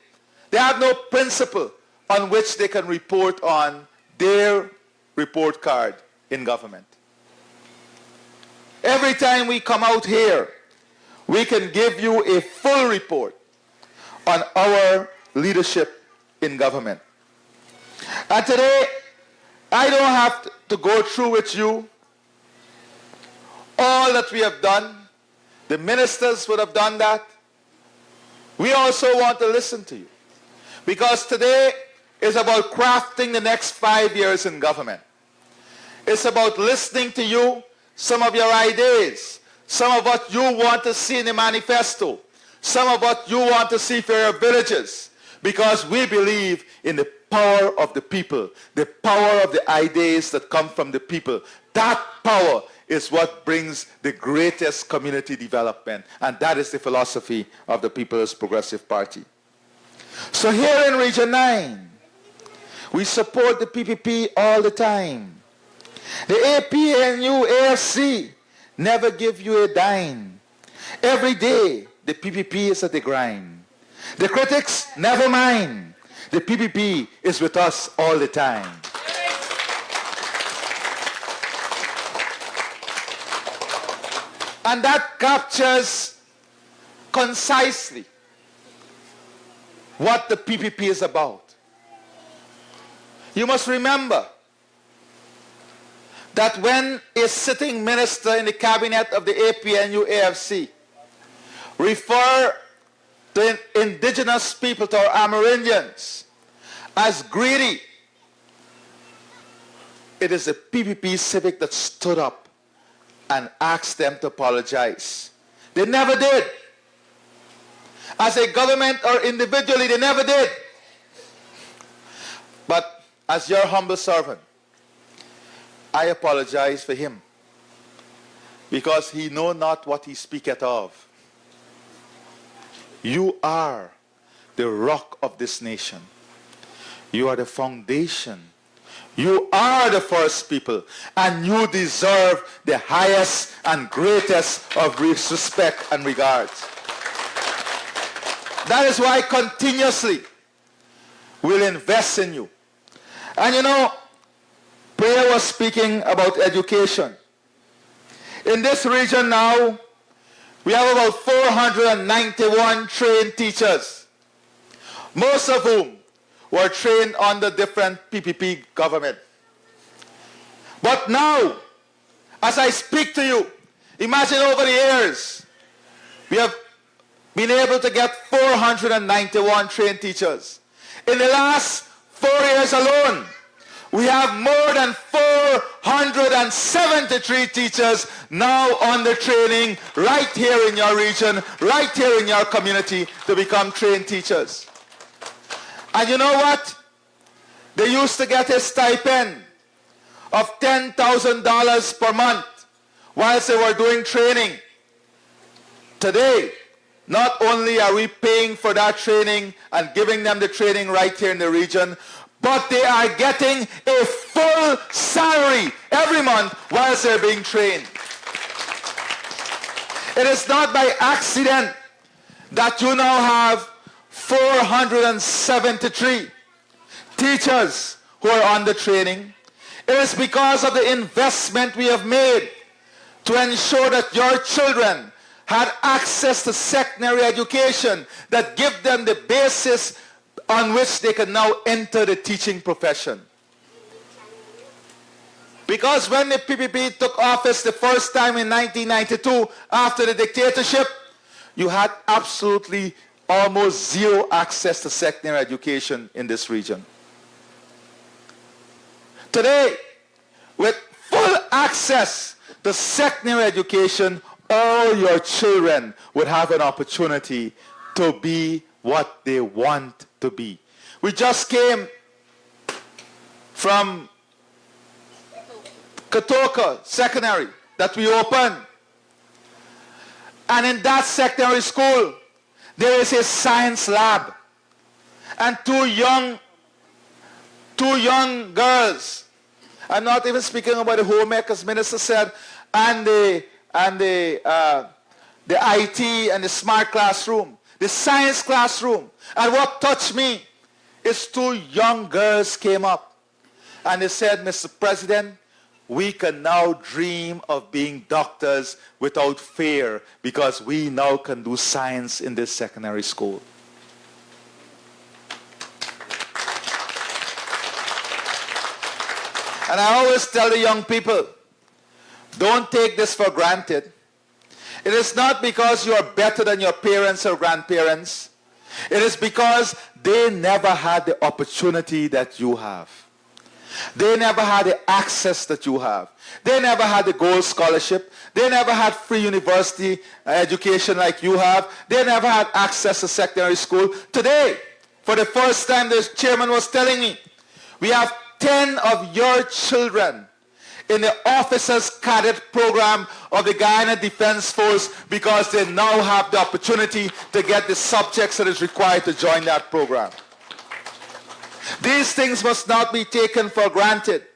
They have no principle on which they can report on their report card in government. Every time we come out here, we can give you a full report on our leadership in government. And today, I don't have to go through with you all that we have done. The ministers would have done that. We also want to listen to you, because today is about crafting the next 5 years in government. It's about listening to you, some of your ideas, some of what you want to see in the manifesto, some of what you want to see for your villages, because we believe in the power of the people, the power of the ideas that come from the people. That power is what brings the greatest community development, and that is the philosophy of the People's Progressive Party. So here in Region 9, we support the PPP all the time. The APNU, AFC never give you a dime. Every day, the PPP is at the grind. The critics, never mind. The PPP is with us all the time. And that captures concisely what the PPP is about. You must remember that when a sitting minister in the cabinet of the APNU, AFC refer to indigenous people, to our Amerindians, as greedy, it is the PPP Civic that stood up and asked them to apologize. They never did. As a government or individually, they never did. But as your humble servant, I apologize for him, because he know not what he speaketh of. You are the rock of this nation. You are the foundation. You are the first people, and you deserve the highest and greatest of respect and regard. That is why continuously we'll invest in you. And you know, Priya was speaking about education. In this region now, we have about 491 trained teachers, most of whom were trained under different PPP government. But now, as I speak to you, imagine over the years, we have been able to get 491 trained teachers. In the last 4 years alone, we have more than 473 teachers now under training right here in your region, right here in your community to become trained teachers. And you know what? They used to get a stipend of $10,000 per month whilst they were doing training. Today, not only are we paying for that training and giving them the training right here in the region, but they are getting a full salary every month whilst they're being trained. It is not by accident that you now have 473 teachers who are on the training. It is because of the investment we have made to ensure that your children had access to secondary education that give them the basis on which they can now enter the teaching profession. Because when the PPP took office the first time in 1992 after the dictatorship, you had absolutely almost zero access to secondary education in this region. Today, with full access to secondary education, all your children would have an opportunity to be what they want to be. We just came from Katoka Secondary that we opened. And in that secondary school, there is a science lab. And two young girls, I'm not even speaking about the homemakers, Minister said, and the IT and the smart classroom, the science classroom. And what touched me is two young girls came up and they said, Mr. President, we can now dream of being doctors without fear because we now can do science in this secondary school. And I always tell the young people, don't take this for granted. It is not because you are better than your parents or grandparents. It is because they never had the opportunity that you have. They never had the access that you have. They never had the gold scholarship. They never had free university education like you have. They never had access to secondary school. Today, for the first time, the chairman was telling me, we have 10 of your children in the officers cadet program of the Guyana Defense Force because they now have the opportunity to get the subjects that is required to join that program. These things must not be taken for granted.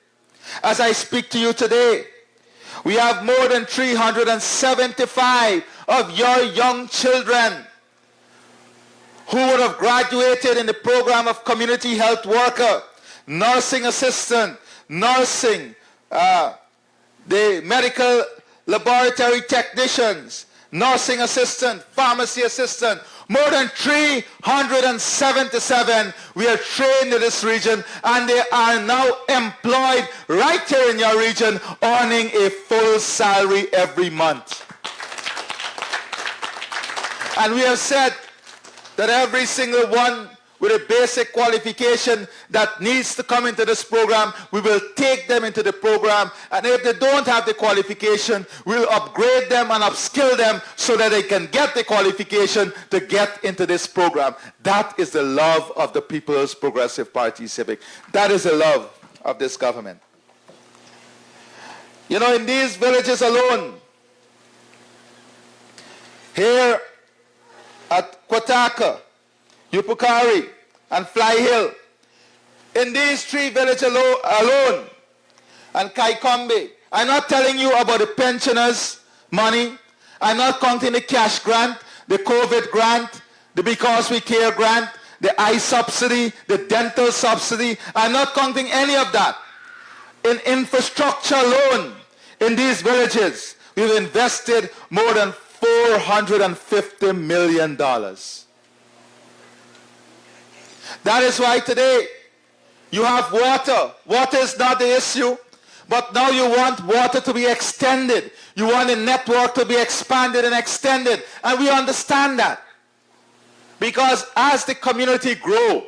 As I speak to you today, we have more than 375 of your young children who would have graduated in the program of community health worker, nursing assistant, nursing, the medical laboratory technicians, nursing assistant, pharmacy assistant. More than 377 we are trained in this region, and they are now employed right here in your region, earning a full salary every month. And we have said that every single one with a basic qualification that needs to come into this program, we will take them into the program, and if they don't have the qualification, we'll upgrade them and upskill them so that they can get the qualification to get into this program. That is the love of the People's Progressive Party Civic. That is the love of this government. You know, in these villages alone, here at Quata Wadaka, Yupukari, and Fly Hill. In these 3 villages alone, and Kaikombe, I'm not telling you about the pensioners' money. I'm not counting the cash grant, the COVID grant, the Because We Care grant, the eye subsidy, the dental subsidy. I'm not counting any of that. In infrastructure alone, in these villages, we've invested more than $450 million. That is why today you have water. Water is not the issue, but now you want water to be extended. You want the network to be expanded and extended, and we understand that. Because as the community grows,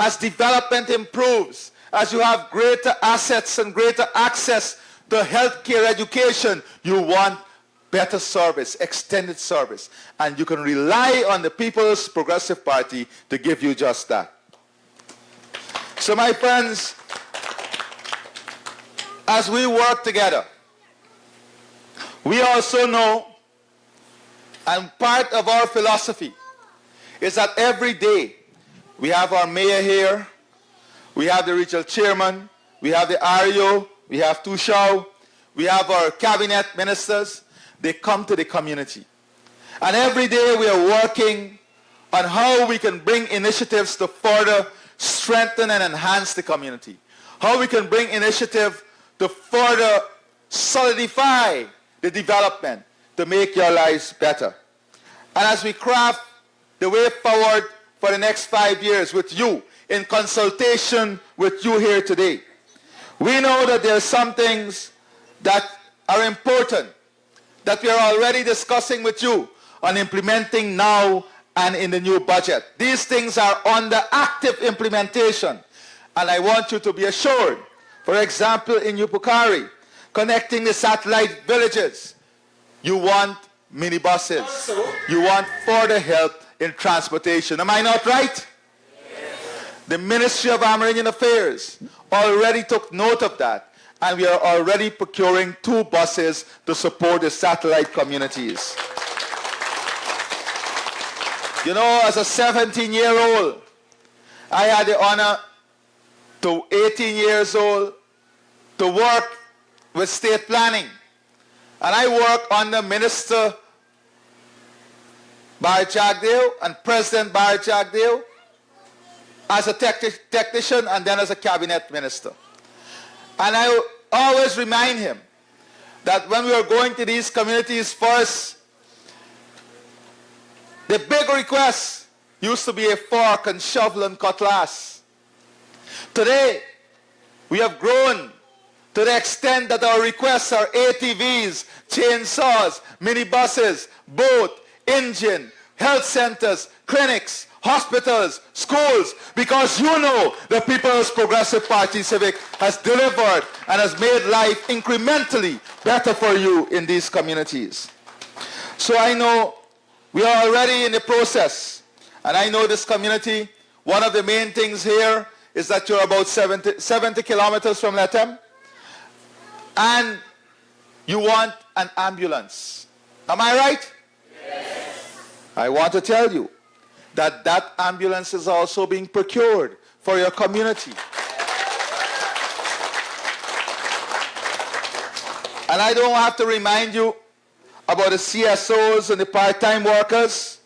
as development improves, as you have greater assets and greater access to healthcare, education, you want better service, extended service. And you can rely on the People's Progressive Party to give you just that. So my friends, as we work together, we also know, and part of our philosophy is that every day we have our mayor here, we have the regional chairman, we have the REO, we have Tu Sha, we have our cabinet ministers. They come to the community. And every day we are working on how we can bring initiatives to further strengthen and enhance the community. How we can bring initiative to further solidify the development to make your lives better. And as we craft the way forward for the next 5 years with you, in consultation with you here today, we know that there are some things that are important that we are already discussing with you on implementing now and in the new budget. These things are under active implementation, and I want you to be assured. For example, in Yupukari, connecting the satellite villages, you want minibuses. Also, you want further help in transportation. Am I not right? The Ministry of Amerindian Affairs already took note of that, and we are already procuring 2 buses to support the satellite communities. You know, as a 17-year-old, I had the honor to 18 years old to work with state planning. And I work under Minister Barry Jagdeo and President Barry Jagdeo as a technician and then as a cabinet minister. And I always remind him that when we are going to these communities first, the big request used to be a fork and shovel and cutlass. Today, we have grown to the extent that our requests are ATVs, chainsaws, minibuses, boat, engine, health centers, clinics, hospitals, schools, because you know the People's Progressive Party Civic has delivered and has made life incrementally better for you in these communities. So I know we are already in the process, and I know this community, one of the main things here is that you're about 70 kilometers from Letem, and you want an ambulance. Am I right? Yes. I want to tell you that that ambulance is also being procured for your community. And I don't have to remind you about the CSOs and the part-time workers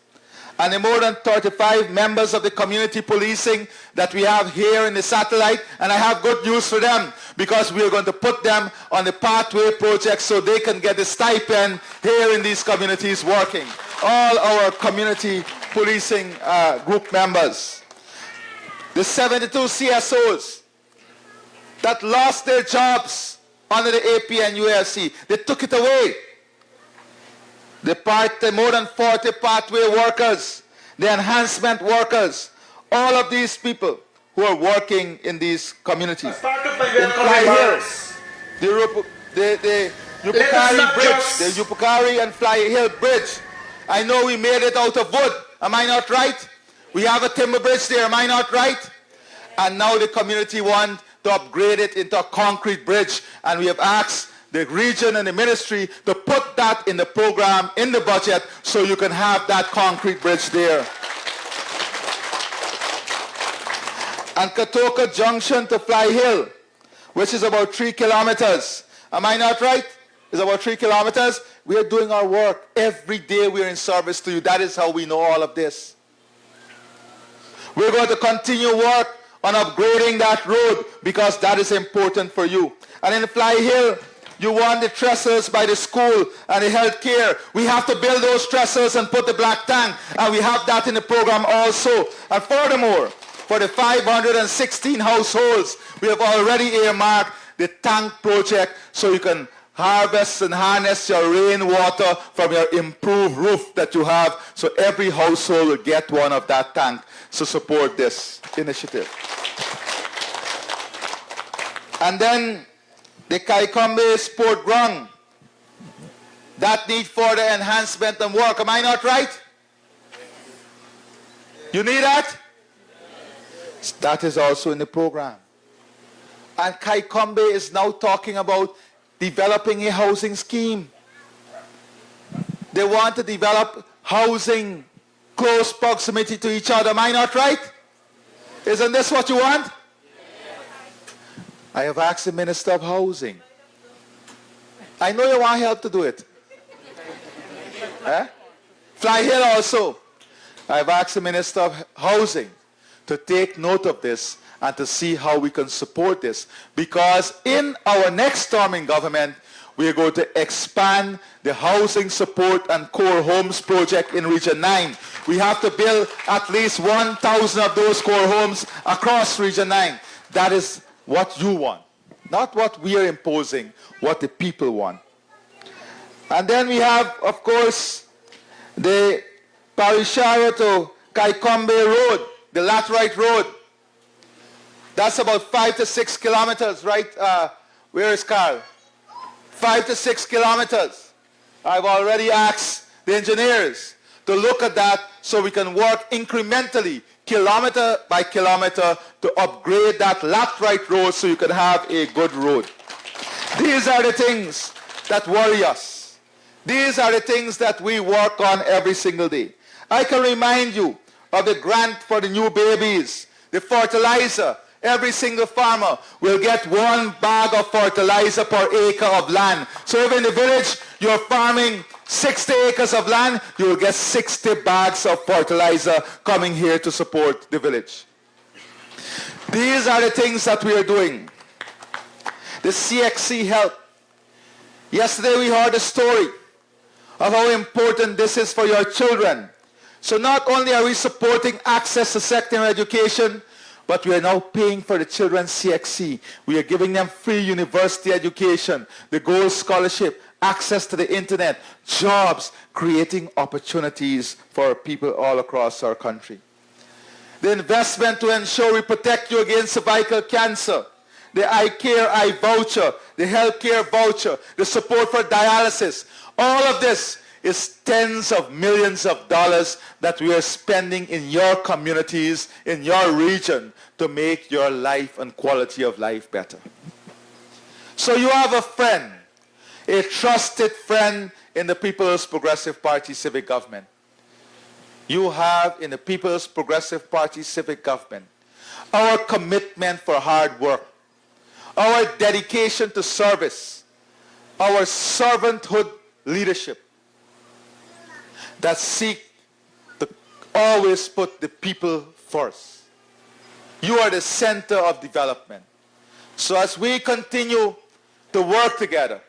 and the more than 35 members of the community policing that we have here in the satellite. And I have good news for them, because we are going to put them on the pathway project so they can get a stipend here in these communities working. All our community policing group members. The 72 CSOs that lost their jobs under the AP and UFC, they took it away. The more than 40 pathway workers, the enhancement workers, all of these people who are working in these communities. In Fly Hill, the Yupukari Bridge, the Yupukari and Fly Hill Bridge. I know we made it out of wood. Am I not right? We have a timber bridge there. Am I not right? And now the community want to upgrade it into a concrete bridge. And we have asked the region and the ministry to put that in the program, in the budget, so you can have that concrete bridge there. And Katoka Junction to Fly Hill, which is about 3 kilometers. Am I not right? It's about 3 kilometers. We are doing our work. Every day we are in service to you. That is how we know all of this. We're going to continue work on upgrading that road because that is important for you. And in Fly Hill, you want the trestles by the school and the health care. We have to build those trestles and put the black tank. And we have that in the program also. And furthermore, for the 516 households, we have already earmarked the tank project so you can harvest and harness your rainwater from your improved roof that you have. So every household will get one of that tank to support this initiative. And then the Kaikombe Sport Ground, that need further enhancement and work. Am I not right? You need that? That is also in the program. And Kaikombe is now talking about developing a housing scheme. They want to develop housing close proximity to each other. Am I not right? Isn't this what you want? I have asked the Minister of Housing. I know you want help to do it. Fly Hill also. I've asked the Minister of Housing to take note of this and to see how we can support this. Because in our next term in government, we are going to expand the housing support and core homes project in Region 9. We have to build at least 1,000 of those core homes across Region 9. That is what you want. Not what we are imposing, what the people want. And then we have, of course, the Parishara to Kaikombe Road, the Laterite Road. That's about 5 to 6 kilometers, right? Where is Carl? 5 to 6 kilometers. I've already asked the engineers to look at that so we can work incrementally, kilometer by kilometer, to upgrade that Laterite Road so you can have a good road. These are the things that worry us. These are the things that we work on every single day. I can remind you of the grant for the new babies, the fertilizer. Every single farmer will get 1 bag of fertilizer per acre of land. So if in the village you're farming 60 acres of land, you will get 60 bags of fertilizer coming here to support the village. These are the things that we are doing. The CXC help. Yesterday we heard a story of how important this is for your children. So not only are we supporting access to secondary education, but we are now paying for the children's CXC. We are giving them free university education, the Gold Scholarship, access to the internet, jobs, creating opportunities for people all across our country. The investment to ensure we protect you against cervical cancer, the iCare iVoucher, the healthcare voucher, the support for dialysis, all of this is tens of millions of dollars that we are spending in your communities, in your region, to make your life and quality of life better. So you have a friend, a trusted friend in the People's Progressive Party civic government. You have in the People's Progressive Party civic government our commitment for hard work, our dedication to service, our servanthood leadership, that seek to always put the people first. You are the center of development. So as we continue to work together,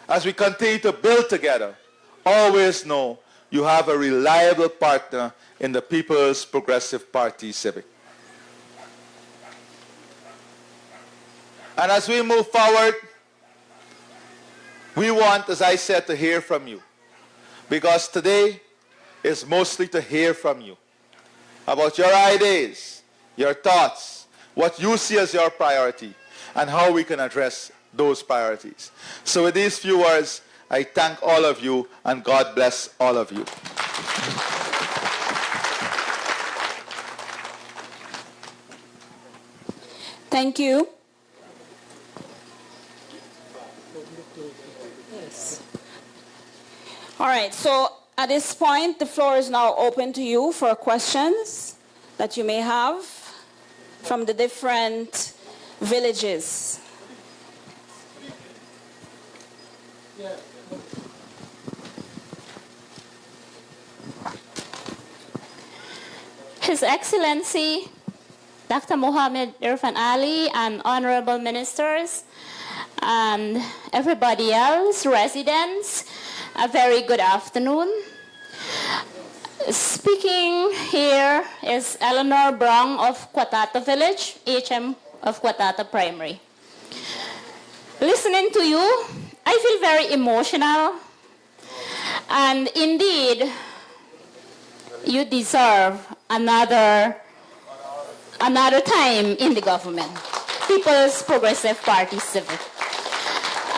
as we continue to build together, always know you have a reliable partner in the People's Progressive Party Civic. And as we move forward, we want, as I said, to hear from you. Because today is mostly to hear from you about your ideas, your thoughts, what you see as your priority, and how we can address those priorities. So with these few words, I thank all of you, and God bless all of you. Thank you. All right, so at this point, the floor is now open to you for questions that you may have from the different villages. His Excellency, Dr. Irfaan Ali, and honorable ministers, and everybody else, residents, a very good afternoon. Speaking here is Eleanor Brown of Quatata Village, HM of Quatata Primary. Listening to you, I feel very emotional, and indeed, you deserve another time in the government. People's Progressive Party Civic.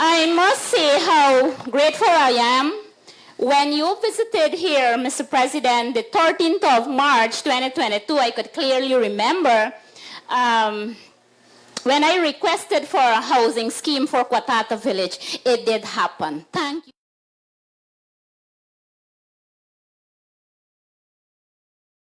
I must say how grateful I am when you visited here, Mr. President, the 13th of March 2022. I could clearly remember when I requested for a housing scheme for Quatata Village. It did happen. Thank you.